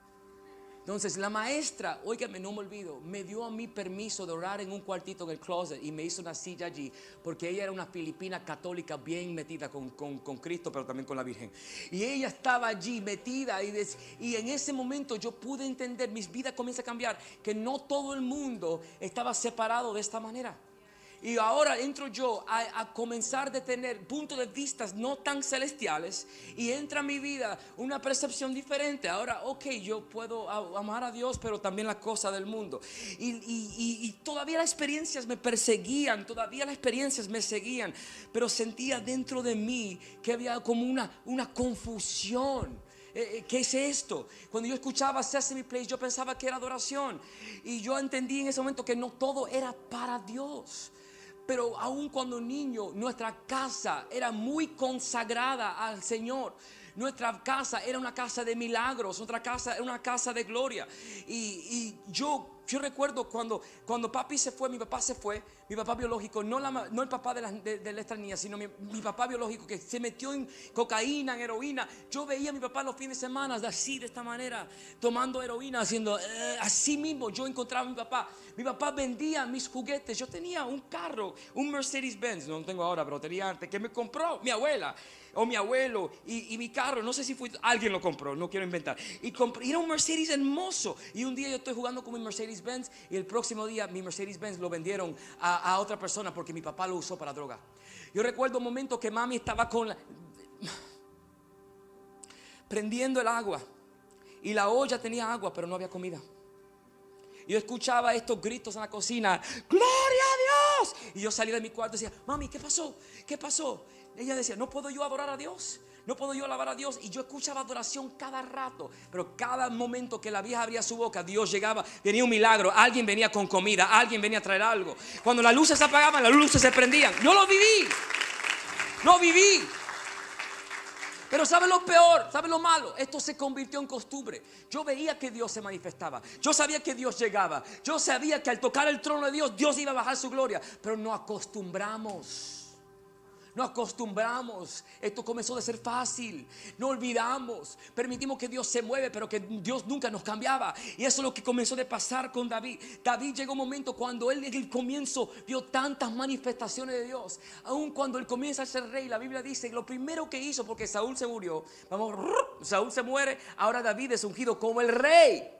Entonces la maestra, óigame, no me olvido, me dio a mí permiso de orar en un cuartito en el closet y me hizo una silla allí, porque ella era una filipina católica bien metida con Cristo, pero también con la Virgen. Y ella estaba allí metida y en ese momento yo pude entender, mi vida comienza a cambiar, que no todo el mundo estaba separado de esta manera. Y ahora entro yo a comenzar a tener puntos de vista no tan celestiales. Y entra a mi vida una percepción diferente. Ahora, yo puedo amar a Dios, pero también las cosas del mundo. Y todavía las experiencias me perseguían, todavía las experiencias me seguían. Pero sentía dentro de mí que había como una confusión. ¿Qué es esto? Cuando yo escuchaba Sesame Place, yo pensaba que era adoración. Y yo entendí en ese momento que no todo era para Dios. Pero aun cuando niño, nuestra casa era muy consagrada al Señor. Nuestra casa era una casa de milagros, nuestra casa era una casa de gloria. Y yo recuerdo cuando papi se fue, mi papá se fue, mi papá biológico, no el papá de la extranía, sino mi papá biológico, que se metió en cocaína, en heroína. Yo veía a mi papá los fines de semana así, de esta manera, tomando heroína, haciendo así mismo. Yo encontraba a mi papá. Mi papá vendía mis juguetes. Yo tenía un carro, un Mercedes Benz, no lo tengo ahora, pero tenía antes, que me compró mi abuela o mi abuelo, y mi carro, no sé si alguien lo compró, no quiero inventar, y era un Mercedes hermoso. Y un día yo estoy jugando con mi Mercedes Benz y el próximo día mi Mercedes Benz lo vendieron a otra persona porque mi papá lo usó para droga. Yo recuerdo un momento que mami estaba prendiendo el agua y la olla tenía agua, pero no había comida. Yo escuchaba estos gritos en la cocina, ¡Gloria a Dios! Y yo salí de mi cuarto y decía, mami, ¿qué pasó? ¿Qué pasó? Ella decía, no puedo yo adorar a Dios, no puedo yo alabar a Dios. Y yo escuchaba adoración cada rato, pero cada momento que la vieja abría su boca, Dios llegaba, venía un milagro, alguien venía con comida, alguien venía a traer algo. Cuando las luces se apagaban, las luces se prendían. Yo lo viví, lo viví. Pero ¿sabe lo peor? ¿Sabe lo malo? Esto se convirtió en costumbre. Yo veía que Dios se manifestaba. Yo sabía que Dios llegaba. Yo sabía que al tocar el trono de Dios, Dios iba a bajar su gloria. Pero no acostumbramos. No acostumbramos. Esto comenzó de ser fácil. No olvidamos. Permitimos que Dios se mueve, pero que Dios nunca nos cambiaba. Y eso es lo que comenzó de pasar con David. David llegó un momento cuando él en el comienzo vio tantas manifestaciones de Dios. Aun cuando él comienza a ser rey, la Biblia dice que lo primero que hizo, porque Saúl se murió, Saúl se muere, ahora David es ungido como el rey.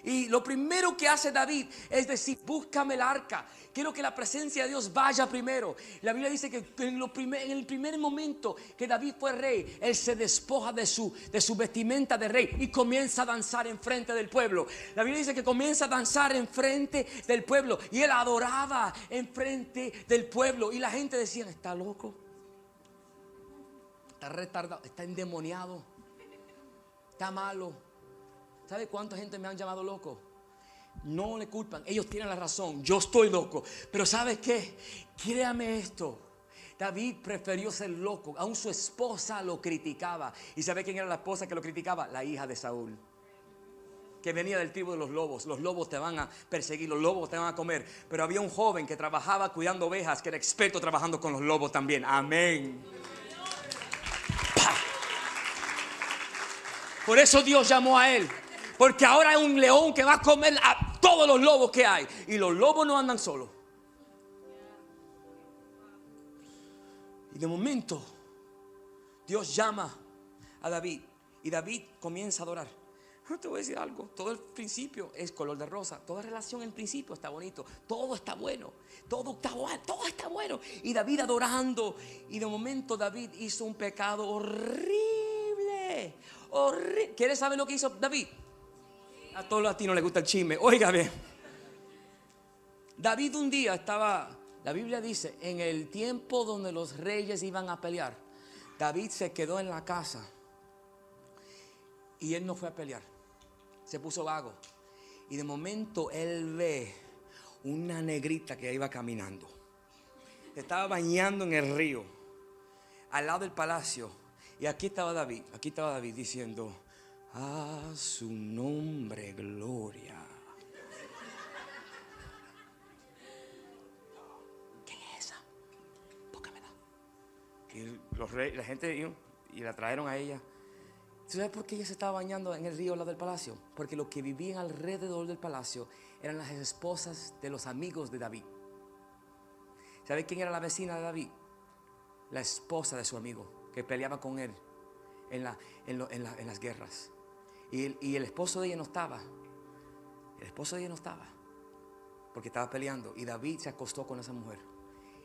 Y lo primero que hace David es decir, búscame el arca. Quiero que la presencia de Dios vaya primero. La Biblia dice que en el primer momento que David fue rey, él se despoja de su vestimenta de rey y comienza a danzar en frente del pueblo. La Biblia dice que comienza a danzar en frente del pueblo y él adoraba en frente del pueblo. Y la gente decía, está loco, está retardado, está endemoniado, está malo. ¿Sabe cuánta gente me han llamado loco? No le culpan, ellos tienen la razón. Yo estoy loco. Pero ¿sabes qué? Créame esto. David prefirió ser loco. Aún su esposa lo criticaba. ¿Y sabe quién era la esposa que lo criticaba? La hija de Saúl, que venía del tribu de los lobos. Los lobos te van a perseguir, los lobos te van a comer. Pero había un joven que trabajaba cuidando ovejas, que era experto trabajando con los lobos también. Amén. Por eso Dios llamó a él. Porque ahora hay un león que va a comer a todos los lobos que hay. Y los lobos no andan solos. Y de momento Dios llama a David. Y David comienza a adorar. No te voy a decir algo. Todo el principio es color de rosa. Toda relación en principio está bonito. Todo está bueno. Todo está bueno. Y David adorando. Y de momento David hizo un pecado horrible. ¿Quieres saber lo que hizo David? A todos los latinos les gusta el chisme. Óigame. David un día estaba, la Biblia dice, en el tiempo donde los reyes iban a pelear, David se quedó en la casa y él no fue a pelear. Se puso vago. Y de momento él ve una negrita que iba caminando. Estaba bañando en el río, al lado del palacio. Y aquí estaba David diciendo, a su nombre gloria. ¿Quién es esa? Búscamela. Y la gente y la trajeron a ella. ¿Sabes por qué ella se estaba bañando en el río al lado del palacio? Porque los que vivían alrededor del palacio eran las esposas de los amigos de David. ¿Sabes quién era la vecina de David? La esposa de su amigo, que peleaba con él en las guerras. Y el esposo de ella no estaba. El esposo de ella no estaba, porque estaba peleando. Y David se acostó con esa mujer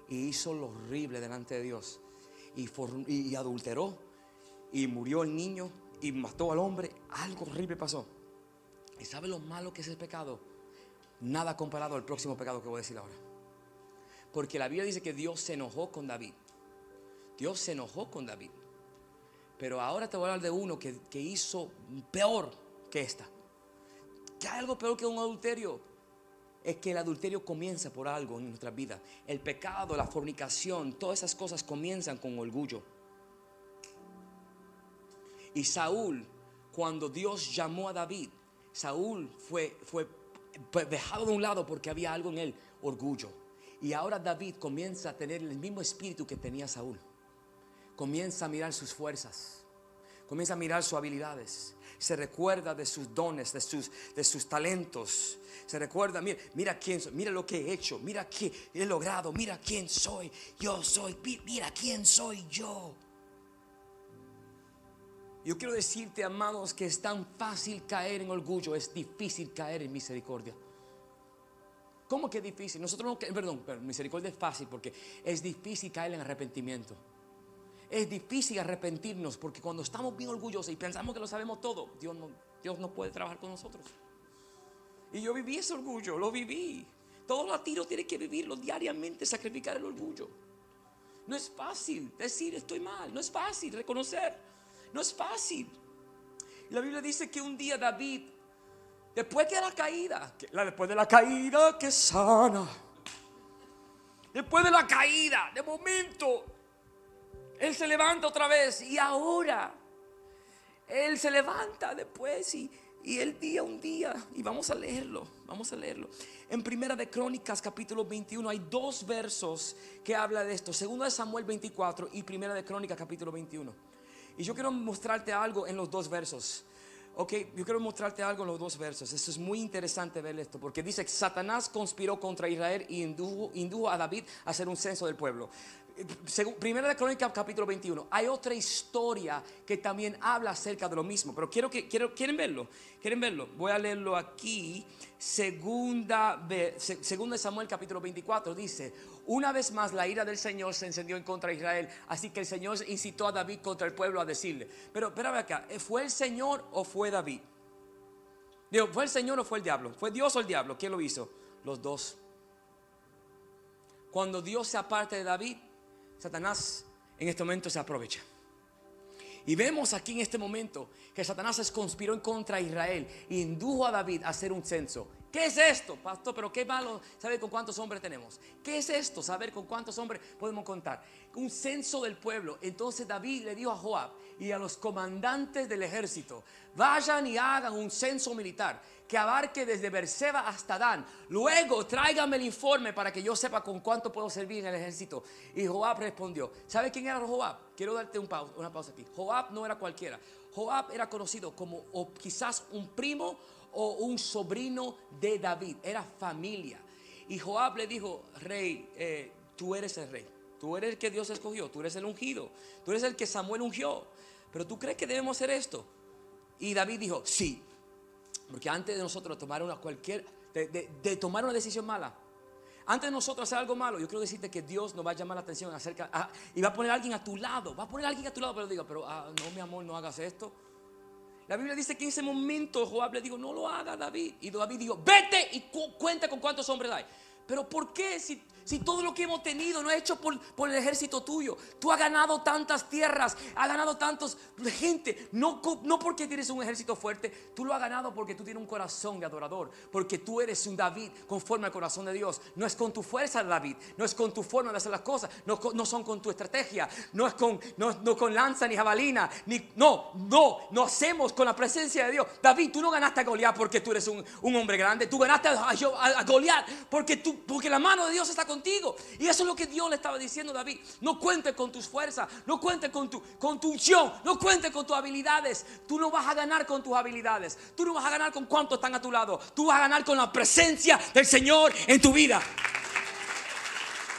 y hizo lo horrible delante de Dios. Y adulteró. Y murió el niño. Y mató al hombre. Algo horrible pasó. ¿Y sabe lo malo que es el pecado? Nada comparado al próximo pecado que voy a decir ahora. Porque la Biblia dice que Dios se enojó con David. Dios se enojó con David. Pero ahora te voy a hablar de uno que hizo peor que esta. Que hay algo peor que un adulterio. Es que el adulterio comienza por algo en nuestra vida. El pecado, la fornicación, todas esas cosas comienzan con orgullo. Y Saúl, cuando Dios llamó a David, Saúl fue dejado de un lado porque había algo en él, orgullo. Y ahora David comienza a tener el mismo espíritu que tenía Saúl. Comienza a mirar sus fuerzas, comienza a mirar sus habilidades, se recuerda de sus dones, de sus talentos. Se recuerda, mira quién soy, mira lo que he hecho, mira qué he logrado, mira quién soy, mira quién soy yo. Yo quiero decirte, amados, que es tan fácil caer en orgullo, es difícil caer en misericordia. ¿Cómo que es difícil? Perdón, misericordia es fácil porque es difícil caer en arrepentimiento. Es difícil arrepentirnos porque cuando estamos bien orgullosos y pensamos que lo sabemos todo, Dios no puede trabajar con nosotros. Y yo viví ese orgullo, lo viví. Todo latino tiene que vivirlo diariamente, sacrificar el orgullo. No es fácil decir estoy mal. No es fácil reconocer. No es fácil. La Biblia dice que un día David, después de la caída, después de la caída que sana, después de la caída, de momento, él se levanta otra vez. Y ahora él se levanta después y un día, y vamos a leerlo. En Primera de Crónicas capítulo 21 hay dos versos que habla de esto. Segunda de Samuel 24 y Primera de Crónicas capítulo 21. Y yo quiero mostrarte algo en los dos versos. Ok, yo quiero mostrarte algo en los dos versos. Esto es muy interesante ver esto, porque dice que Satanás conspiró contra Israel y indujo a David a hacer un censo del pueblo. Primera de Crónicas capítulo 21. Hay otra historia que también habla acerca de lo mismo, pero ¿quieren verlo? Voy a leerlo aquí. Segunda de Samuel capítulo 24 dice: una vez más la ira del Señor se encendió en contra de Israel, así que el Señor incitó a David contra el pueblo a decirle. Pero espérame acá, ¿fue el Señor o fue David? Digo, ¿fue el Señor o fue el diablo? ¿Fue Dios o el diablo? ¿Quién lo hizo? Los dos. Cuando Dios se aparte de David, Satanás en este momento se aprovecha. Y vemos aquí en este momento que Satanás conspiró en contra de Israel e indujo a David a hacer un censo. ¿Qué es esto, pastor? Pero qué malo saber con cuántos hombres tenemos. ¿Qué es esto? Saber con cuántos hombres podemos contar. Un censo del pueblo. Entonces David le dijo a Joab y a los comandantes del ejército: vayan y hagan un censo militar que abarque desde Berseba hasta Dan. Luego tráigame el informe para que yo sepa con cuánto puedo servir en el ejército. Y Joab respondió. ¿Sabe quién era Joab? Quiero darte una pausa aquí. Joab no era cualquiera. Joab era conocido como o quizás un primo o un sobrino de David. Era familia. Y Joab le dijo: rey, tú eres el rey. Tú eres el que Dios escogió. Tú eres el ungido. Tú eres el que Samuel ungió. Pero ¿tú crees que debemos hacer esto? Y David dijo: sí. Porque antes de nosotros tomar de tomar una decisión mala, antes de nosotros hacer algo malo, yo quiero decirte que Dios nos va a llamar la atención y va a poner a alguien a tu lado. Pero diga: pero no, mi amor, no hagas esto. La Biblia dice que en ese momento Joab le dijo: no lo haga, David. Y David dijo: vete y cuenta con cuántos hombres hay. Pero ¿por qué? Si todo lo que hemos tenido no es hecho por el ejército tuyo. Tú has ganado tantas tierras, has ganado tantos gente. No porque tienes un ejército fuerte. Tú lo has ganado porque tú tienes un corazón de adorador. Porque tú eres un David conforme al corazón de Dios. No es con tu fuerza, David. No es con tu forma de hacer las cosas. No son con tu estrategia. No es con lanza ni jabalina. No hacemos con la presencia de Dios. David, tú no ganaste a Goliat porque tú eres un hombre grande. Tú ganaste a Goliat porque la mano de Dios está contigo. Y eso es lo que Dios le estaba diciendo a David. No cuentes con tus fuerzas, no cuentes con tu unción, no cuentes con tus habilidades. Tú no vas a ganar con tus habilidades. Tú no vas a ganar con cuántos están a tu lado. Tú vas a ganar con la presencia del Señor en tu vida.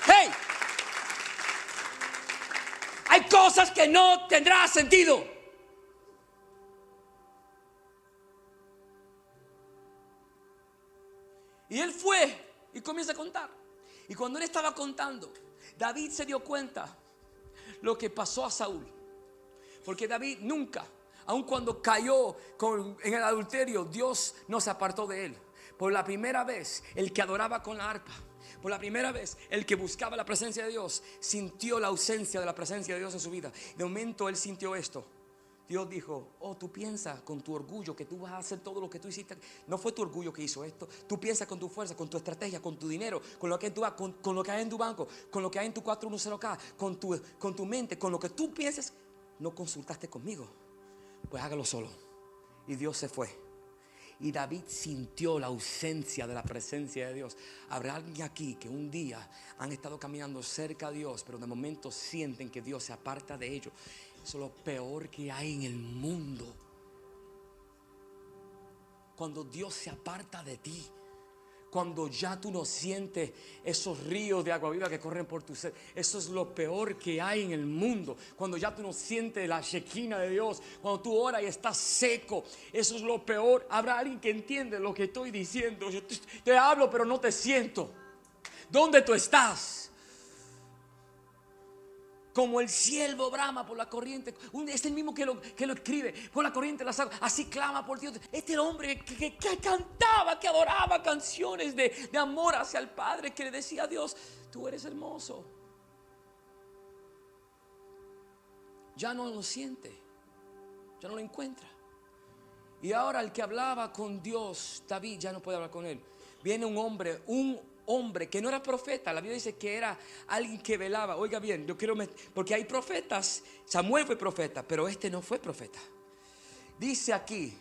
Hey, hay cosas que no tendrán sentido. Y él fue y comienza a contar. Y cuando él estaba contando, David se dio cuenta lo que pasó a Saúl. Porque David nunca, aun cuando cayó en el adulterio, Dios no se apartó de él. Por la primera vez, el que adoraba con la arpa, por la primera vez, el que buscaba la presencia de Dios, sintió la ausencia de la presencia de Dios en su vida. De momento él sintió esto. Dios dijo: oh, tú piensas con tu orgullo que tú vas a hacer todo lo que tú hiciste. No fue tu orgullo que hizo esto. Tú piensas con tu fuerza, con tu estrategia, con tu dinero, con lo que con lo que hay en tu banco, con lo que hay en tu 410K, con tu mente, con lo que tú piensas. No consultaste conmigo. Pues hágalo solo. Y Dios se fue. Y David sintió la ausencia de la presencia de Dios. Habrá alguien aquí que un día han estado caminando cerca de Dios, pero de momento sienten que Dios se aparta de ellos. Eso es lo peor que hay en el mundo. Cuando Dios se aparta de ti. Cuando ya tú no sientes esos ríos de agua viva que corren por tu ser. Eso es lo peor que hay en el mundo. Cuando ya tú no sientes la shekinah de Dios. Cuando tú oras y estás seco. Eso es lo peor. Habrá alguien que entiende lo que estoy diciendo. Yo te hablo pero no te siento. ¿Dónde tú estás? Como el ciervo brama por la corriente. Es el mismo que lo escribe. Por la corriente de las aguas. Así clama por Dios. Este era el hombre que cantaba, que adoraba canciones de amor hacia el Padre. Que le decía a Dios: tú eres hermoso. ya no lo siente, ya no lo encuentra. Y ahora el que hablaba con Dios, David, ya no puede hablar con él. Viene un hombre que no era profeta. La Biblia dice que era alguien que velaba. Oiga bien, yo quiero porque hay profetas. Samuel fue profeta, pero este no fue profeta. Dice aquí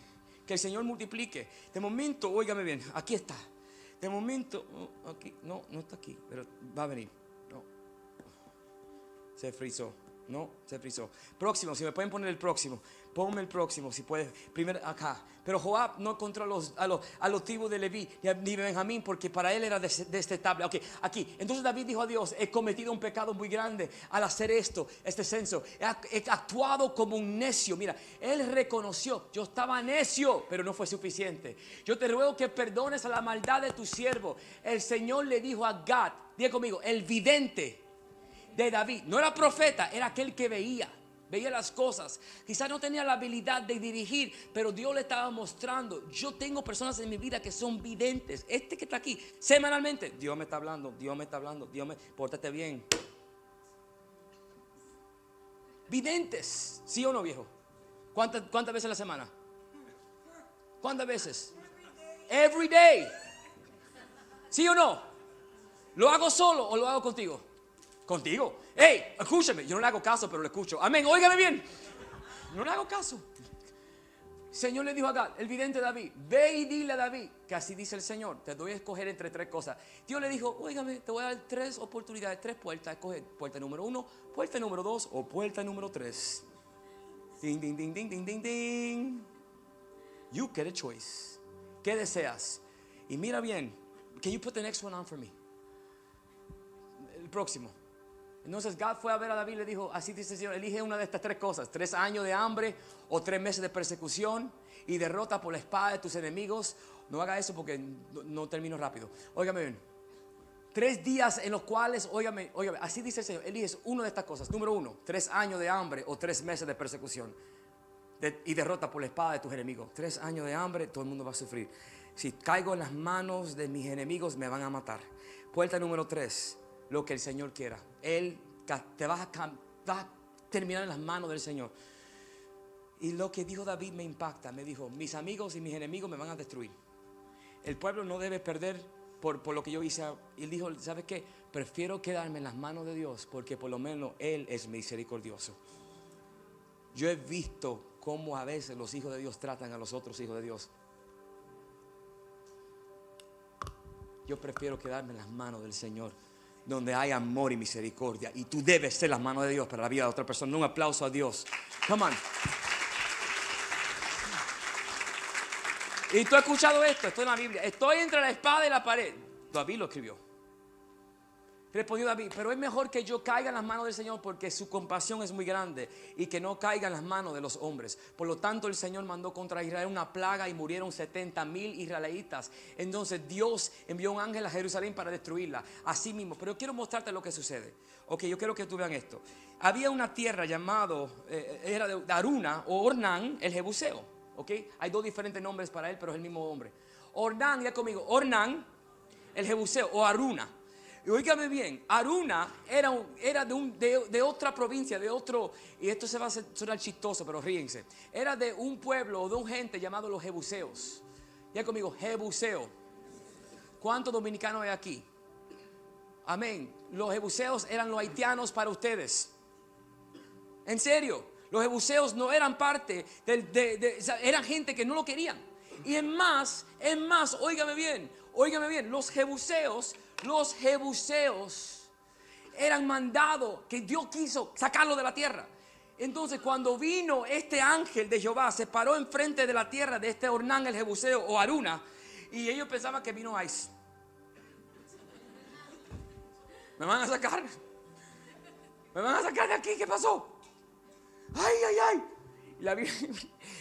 que el Señor multiplique. De momento, óigame bien, aquí está. De momento, aquí, no está aquí, pero va a venir. No, se frizó. No, se frizó. Próximo, si me pueden poner el próximo. Ponme el próximo, si puedes. Primero acá. Pero Joab no encontró a los tribus de Leví ni Benjamín, porque para él era detestable. Ok, aquí. Entonces David dijo a Dios: he cometido un pecado muy grande al hacer este censo. He actuado como un necio. Mira, él reconoció: yo estaba necio, pero no fue suficiente. Yo te ruego que perdones a la maldad de tu siervo. El Señor le dijo a Gad, diga conmigo, el vidente de David, no era profeta, era aquel que veía las cosas. Quizás no tenía la habilidad de dirigir, pero Dios le estaba mostrando: yo tengo personas en mi vida que son videntes. Este que está aquí, semanalmente, Dios me está hablando, pórtate bien. Videntes, ¿sí o no, viejo? ¿Cuántas veces a la semana? ¿Cuántas veces? Every day. ¿Sí o no? ¿Lo hago solo o lo hago contigo? Contigo. Hey, escúchame. Yo no le hago caso, pero lo escucho. Amén. Óigame bien. No le hago caso. El Señor le dijo a Gad, el vidente David: ve y dile a David que así dice el Señor, te doy a escoger entre 3 cosas. Dios le dijo: óigame, te voy a dar 3 oportunidades, 3 puertas. Escoge puerta número 1, puerta número 2 o puerta número 3. Ding, ding, ding, ding, ding, ding, ding. You get a choice. ¿Qué deseas? Y mira bien. Can you put the next one on for me? El próximo. Entonces Gad fue a ver a David y le dijo: así dice el Señor, elige una de estas 3 cosas: 3 años de hambre o 3 meses de persecución y derrota por la espada de tus enemigos. No haga eso porque no termino rápido. Óigame bien. 3 días en los cuales, óigame, así dice el Señor, eliges una de estas cosas. Número 1, 3 años de hambre o 3 meses de persecución y derrota por la espada de tus enemigos. 3 años de hambre, todo el mundo va a sufrir. Si caigo en las manos de mis enemigos, me van a matar. Puerta número 3, lo que el Señor quiera. Él te vas a terminar en las manos del Señor. Y lo que dijo David me impacta. Me dijo: mis amigos y mis enemigos me van a destruir. El pueblo no debe perder por lo que yo hice. Y él dijo: ¿sabes qué? Prefiero quedarme en las manos de Dios, porque por lo menos Él es misericordioso. Yo he visto cómo a veces los hijos de Dios tratan a los otros hijos de Dios. Yo prefiero quedarme en las manos del Señor, donde hay amor y misericordia. Y tú debes ser las manos de Dios para la vida de otra persona. Un aplauso a Dios. Come on. Y tú has escuchado esto en la Biblia: estoy entre la espada y la pared. David lo escribió. Respondió David: pero es mejor que yo caiga en las manos del Señor, porque su compasión es muy grande, y que no caiga en las manos de los hombres. Por lo tanto, el Señor mandó contra Israel una plaga y murieron 70,000 israelitas. Entonces Dios envió un ángel a Jerusalén para destruirla. Así mismo, pero quiero mostrarte lo que sucede. Ok, yo quiero que tú vean esto. Había una tierra llamado, era de Aruna o Ornán el Jebuseo. Ok, hay 2 diferentes nombres para él, pero es el mismo hombre. Ornán, ya conmigo, Ornán el Jebuseo o Aruna. Y oígame bien, Aruna era de otra provincia, de otro, y esto se va a sonar chistoso, pero ríense. Era de un pueblo o de un gente llamado los Jebuseos. Ya conmigo, Jebuseo. ¿Cuántos dominicanos hay aquí? Amén. Los Jebuseos eran los haitianos para ustedes. En serio, los Jebuseos no eran parte eran gente que no lo querían. Y es más, óigame bien, los Jebuseos eran mandados, que Dios quiso sacarlo de la tierra. Entonces, cuando vino este ángel de Jehová, se paró enfrente de la tierra de este Ornán el Jebuseo o Aruna, y ellos pensaban que vino Ice. ¿Me van a sacar? ¿Me van a sacar de aquí? ¿Qué pasó? ¡Ay!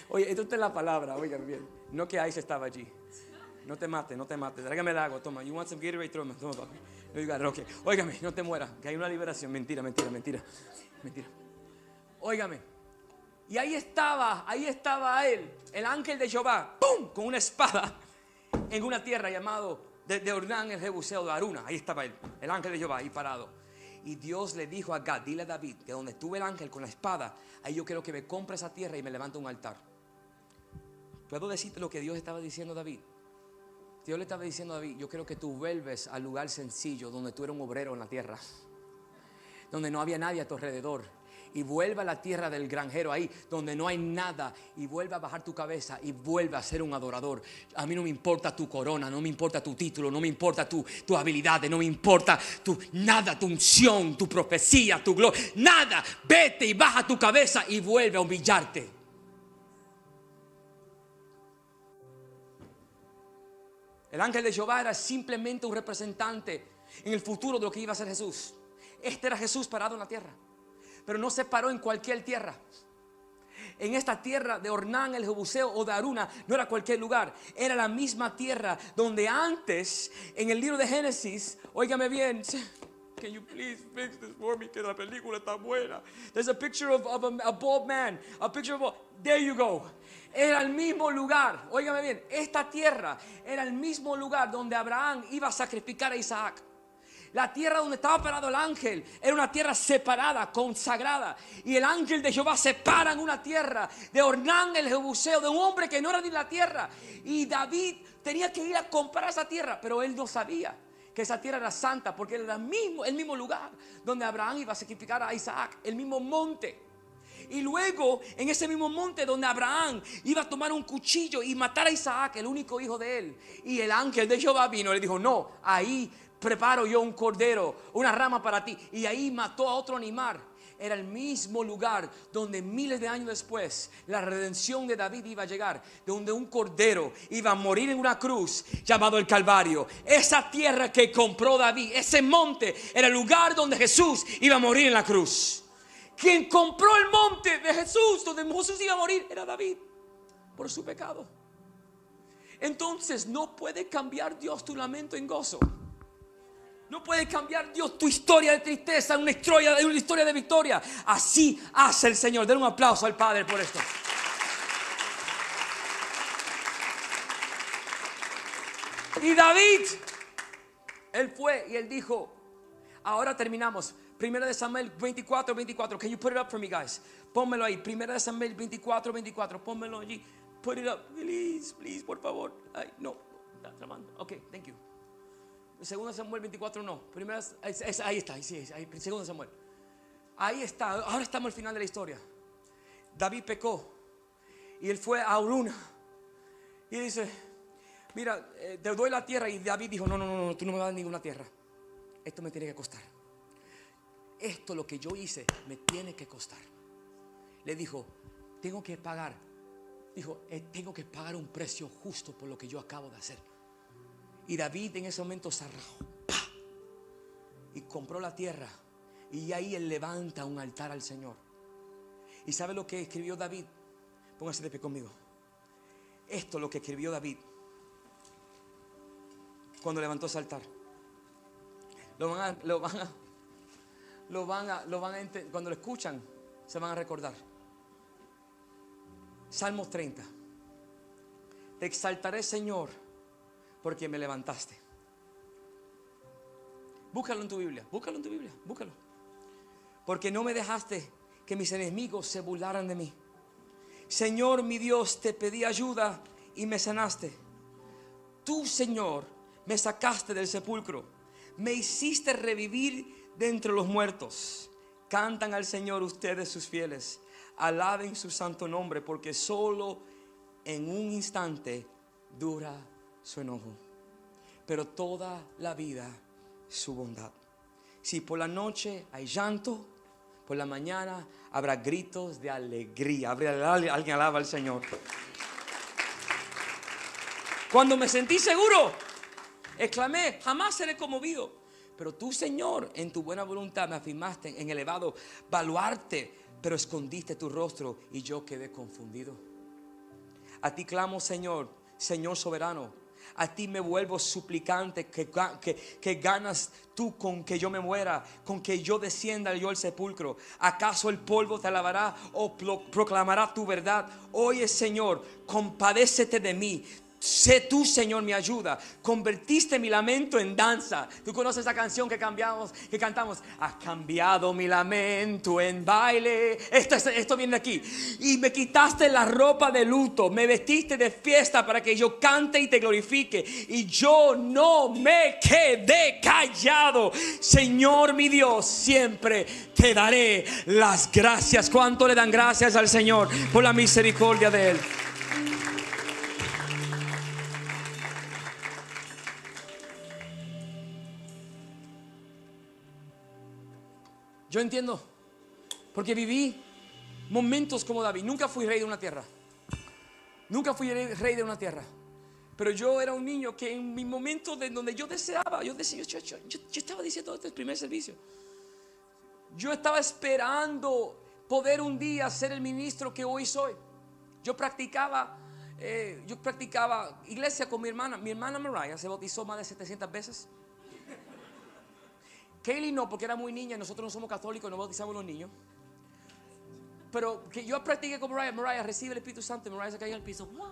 Oye, esto es la palabra, oigan bien. No que Ice estaba allí. No te mates. Tráigame el agua, toma. You want some Gatorade? Toma, papi. No digas, okay. Óigame, no te mueras, que hay una liberación. Mentira. Óigame. Y ahí estaba él, el ángel de Jehová, ¡pum!, con una espada en una tierra llamado de Ornán el Jebuseo de Aruna. Ahí estaba él, el ángel de Jehová, ahí parado. Y Dios le dijo a Gad, dile a David, que donde estuve el ángel con la espada, ahí yo quiero que me compre esa tierra y me levante un altar. ¿Puedo decirte lo que Dios estaba diciendo a David? Dios le estaba diciendo a David, yo quiero que tú vuelves al lugar sencillo donde tú eras un obrero en la tierra, donde no había nadie a tu alrededor, y vuelva a la tierra del granjero, ahí donde no hay nada, y vuelva a bajar tu cabeza y vuelva a ser un adorador. A mí no me importa tu corona, no me importa tu título, no me importa tu habilidad, no me importa nada, tu unción, tu profecía, tu gloria, nada. Vete y baja tu cabeza y vuelve a humillarte. El ángel de Jehová era simplemente un representante en el futuro de lo que iba a ser Jesús. Este era Jesús parado en la tierra, pero no se paró en cualquier tierra. En esta tierra de Ornán, el Jebuseo o de Aruna, no era cualquier lugar, era la misma tierra donde antes, en el libro de Génesis, óigame bien, can you please fix this for me, que la película está buena. There's a picture of a bald man, a picture of there you go. Era el mismo lugar, óigame bien, esta tierra era el mismo lugar donde Abraham iba a sacrificar a Isaac. La tierra donde estaba parado el ángel era una tierra separada, consagrada. Y el ángel de Jehová se para en una tierra de Ornán el Jebuseo, de un hombre que no era de la tierra. Y David tenía que ir a comprar esa tierra, pero él no sabía que esa tierra era santa, porque era el mismo lugar donde Abraham iba a sacrificar a Isaac, el mismo monte. Y luego en ese mismo monte donde Abraham iba a tomar un cuchillo y matar a Isaac, el único hijo de él. Y el ángel de Jehová vino y le dijo, no, ahí preparo yo un cordero, una rama para ti. Y ahí mató a otro animal. Era el mismo lugar donde miles de años después la redención de David iba a llegar, donde un cordero iba a morir en una cruz llamado el Calvario. Esa tierra que compró David, ese monte, era el lugar donde Jesús iba a morir en la cruz. Quien compró el monte de Jesús, donde Jesús iba a morir, era David, por su pecado. Entonces no puede cambiar Dios tu lamento en gozo. No puede cambiar Dios tu historia de tristeza en una historia de victoria. Así hace el Señor. Den un aplauso al Padre por esto. Y David, él fue y él dijo, ahora terminamos. Primera de Samuel 24:24. Can you put it up for me, guys? Pónmelo ahí. Primera de Samuel 24:24. Pónmelo allí. Put it up. Please, por favor. Ay, no. Está tramando. Ok, thank you. Segunda Samuel 24, no. Primera, ahí está, sí, ahí, Segunda Samuel. Ahí está. Ahora estamos al final de la historia. David pecó y él fue a Uruna y dice, mira, te doy la tierra. Y David dijo, no, tú no me vas a dar ninguna tierra. Esto me tiene que costar. Esto lo que yo hice me tiene que costar. Le dijo, tengo que pagar. Dijo, tengo que pagar un precio justo por lo que yo acabo de hacer. Y David en ese momento se arrojó y compró la tierra. Y ahí él levanta un altar al Señor. ¿Y sabe lo que escribió David? Póngase de pie conmigo. Esto es lo que escribió David cuando levantó ese altar. Cuando lo escuchan se van a recordar. Salmos 30. Te exaltaré, Señor, porque me levantaste. Búscalo en tu Biblia. Búscalo. Porque no me dejaste que mis enemigos se burlaran de mí. Señor mi Dios, te pedí ayuda y me sanaste. Tú, Señor, me sacaste del sepulcro. Me hiciste revivir de entre los muertos. Cantan al Señor ustedes sus fieles. Alaben su santo nombre, porque solo en un instante dura su enojo, pero toda la vida su bondad. Si por la noche hay llanto, por la mañana habrá gritos de alegría. Alguien alaba al Señor. Cuando me sentí seguro, exclamé, jamás seré conmovido. Pero tú, Señor, en tu buena voluntad me afirmaste en elevado baluarte, pero escondiste tu rostro y yo quedé confundido. A ti clamo, Señor, Señor soberano. A ti me vuelvo suplicante, que ganas tú con que yo me muera, con que yo descienda yo al sepulcro. ¿Acaso el polvo te alabará o proclamará tu verdad? Oye, Señor, compadécete de mí. Sé tú, Señor, mi ayuda. Convertiste mi lamento en danza. Tú conoces esa canción que cantamos. Has cambiado mi lamento en baile. Esto viene de aquí. Y me quitaste la ropa de luto. Me vestiste de fiesta para que yo cante y te glorifique. Y yo no me quedé callado. Señor, mi Dios, siempre te daré las gracias. ¿Cuánto le dan gracias al Señor por la misericordia de Él? Yo entiendo, porque viví momentos como David. Nunca fui rey de una tierra. Nunca fui rey de una tierra. Pero yo era un niño que en mi momento de donde yo deseaba, yo estaba diciendo este es el primer servicio. Yo estaba esperando poder un día ser el ministro que hoy soy. Yo practicaba iglesia con mi hermana. Mi hermana Mariah se bautizó más de 700 veces. Kaylee no, porque era muy niña y nosotros no somos católicos, no bautizamos a los niños. Pero que yo practiqué con Mariah. Mariah recibe el Espíritu Santo y Mariah se cae al piso. ¡Wow!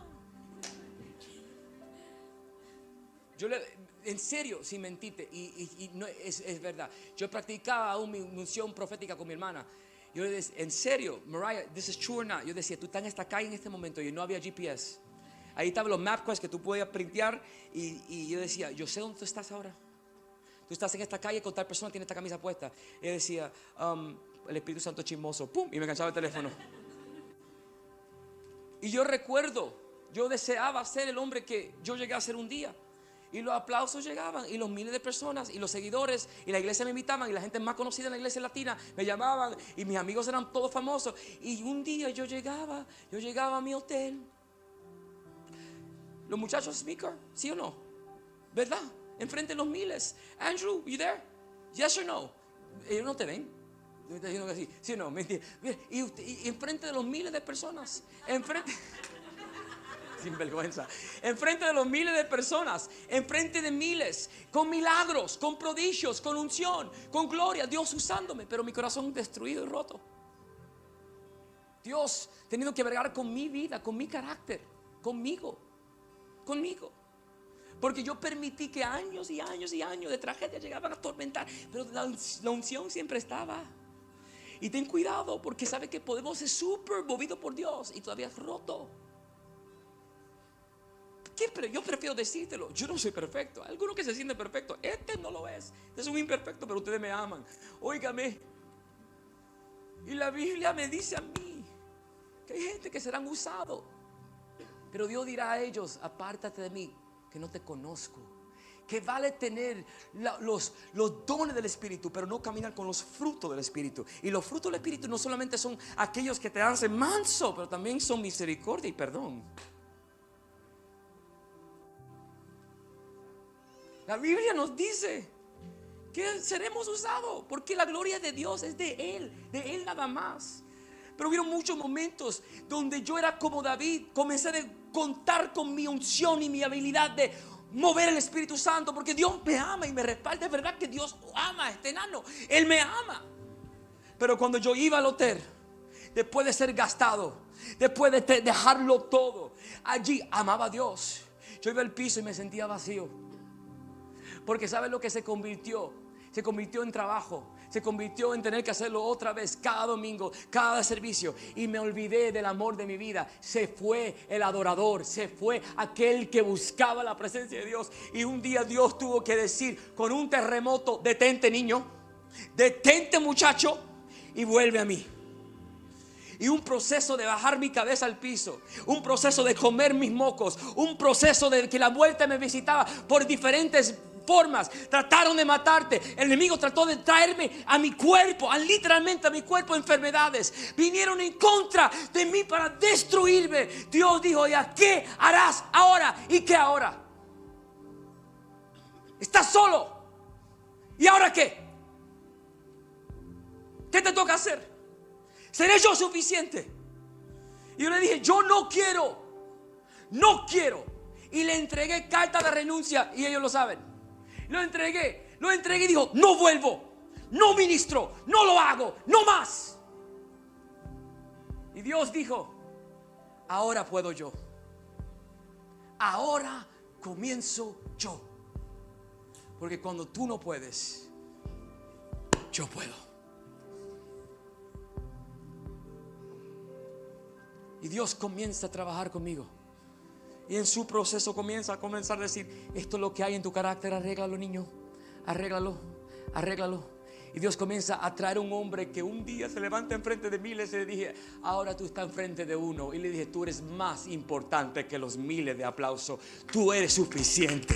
En serio, sin mentirte, y no, es verdad. Yo practicaba aún mi unción profética con mi hermana. Yo le decía, en serio, Mariah, this is true or not. Yo decía, tú estás en esta calle en este momento y no había GPS. Ahí estaban los MapQuest que tú podías printear y yo decía, yo sé dónde tú estás ahora. Tú estás en esta calle con tal persona, tiene esta camisa puesta. Y decía, el Espíritu Santo es chismoso. ¡Pum! Y me enganchaba el teléfono. Y yo recuerdo, yo deseaba ser el hombre que yo llegué a ser un día. Y los aplausos llegaban, y los miles de personas, y los seguidores, y la iglesia me invitaban, y la gente más conocida en la iglesia latina me llamaban, y mis amigos eran todos famosos. Y un día yo llegaba a mi hotel. Los muchachos speaker, ¿sí o no? ¿Verdad? Enfrente de los miles. Andrew, you there? Yes or no? Ellos no te ven. Me está diciendo que sí. Sí o no, mentira. Y enfrente de los miles de personas. Enfrente. Sin vergüenza. Enfrente de los miles de personas. Enfrente de miles. Con milagros, con prodigios, con unción, con gloria. Dios usándome. Pero mi corazón destruido y roto. Dios teniendo que bregar con mi vida, con mi carácter. Conmigo. Porque yo permití que años y años y años de tragedia llegaban a atormentar. Pero la unción siempre estaba. Y ten cuidado, porque sabe que podemos ser súper movidos por Dios y todavía roto. Yo prefiero decírtelo. Yo no soy perfecto. Hay alguno que se siente perfecto. Este no lo es. Este es un imperfecto, pero ustedes me aman. Óigame. Y la Biblia me dice a mí que hay gente que serán usados. Pero Dios dirá a ellos, apártate de mí, que no te conozco. Que vale tener los dones del Espíritu, pero no caminar con los frutos del Espíritu. Y los frutos del Espíritu no solamente son aquellos que te hacen manso, pero también son misericordia y perdón. La Biblia nos dice que seremos usados, porque la gloria de Dios es de Él nada más. Pero hubieron muchos momentos donde yo era como David. Comencé a contar con mi unción y mi habilidad de mover el Espíritu Santo, porque Dios me ama y me respalda. Es verdad que Dios ama a este enano. Él me ama. Pero cuando yo iba al hotel, después de ser gastado, después de dejarlo todo, allí amaba a Dios. Yo iba al piso y me sentía vacío. Porque ¿sabes lo que se convirtió? Se convirtió en trabajo. Se convirtió en tener que hacerlo otra vez cada domingo, cada servicio. Y me olvidé del amor de mi vida. Se fue el adorador. Se fue aquel que buscaba la presencia de Dios. Y un día Dios tuvo que decir con un terremoto: detente, niño. Detente, muchacho. Y vuelve a mí. Y un proceso de bajar mi cabeza al piso. Un proceso de comer mis mocos. Un proceso de que la vuelta me visitaba por diferentes formas. Trataron de matarte. El enemigo trató de traerme a mi cuerpo, literalmente a mi cuerpo, enfermedades. Vinieron en contra de mí para destruirme. Dios dijo: ¿ya qué harás ahora? ¿Y qué ahora? Estás solo. ¿Y ahora qué? ¿Qué te toca hacer? ¿Seré yo suficiente? Y yo le dije: yo no quiero. Y le entregué carta de renuncia, y ellos lo saben. Lo entregué y dijo: no vuelvo, no ministro, no lo hago, no más. Y Dios dijo: ahora puedo yo. ahora comienzo yo. Porque cuando tú no puedes, yo puedo. Y Dios comienza a trabajar conmigo. Y en su proceso comienza a decir: esto es lo que hay en tu carácter, arréglalo, niño. Arréglalo, arréglalo. Y Dios comienza a traer un hombre que un día se levanta enfrente de miles. Y le dije: ahora tú estás enfrente de uno. Y le dije: tú eres más importante que los miles de aplausos. Tú eres suficiente.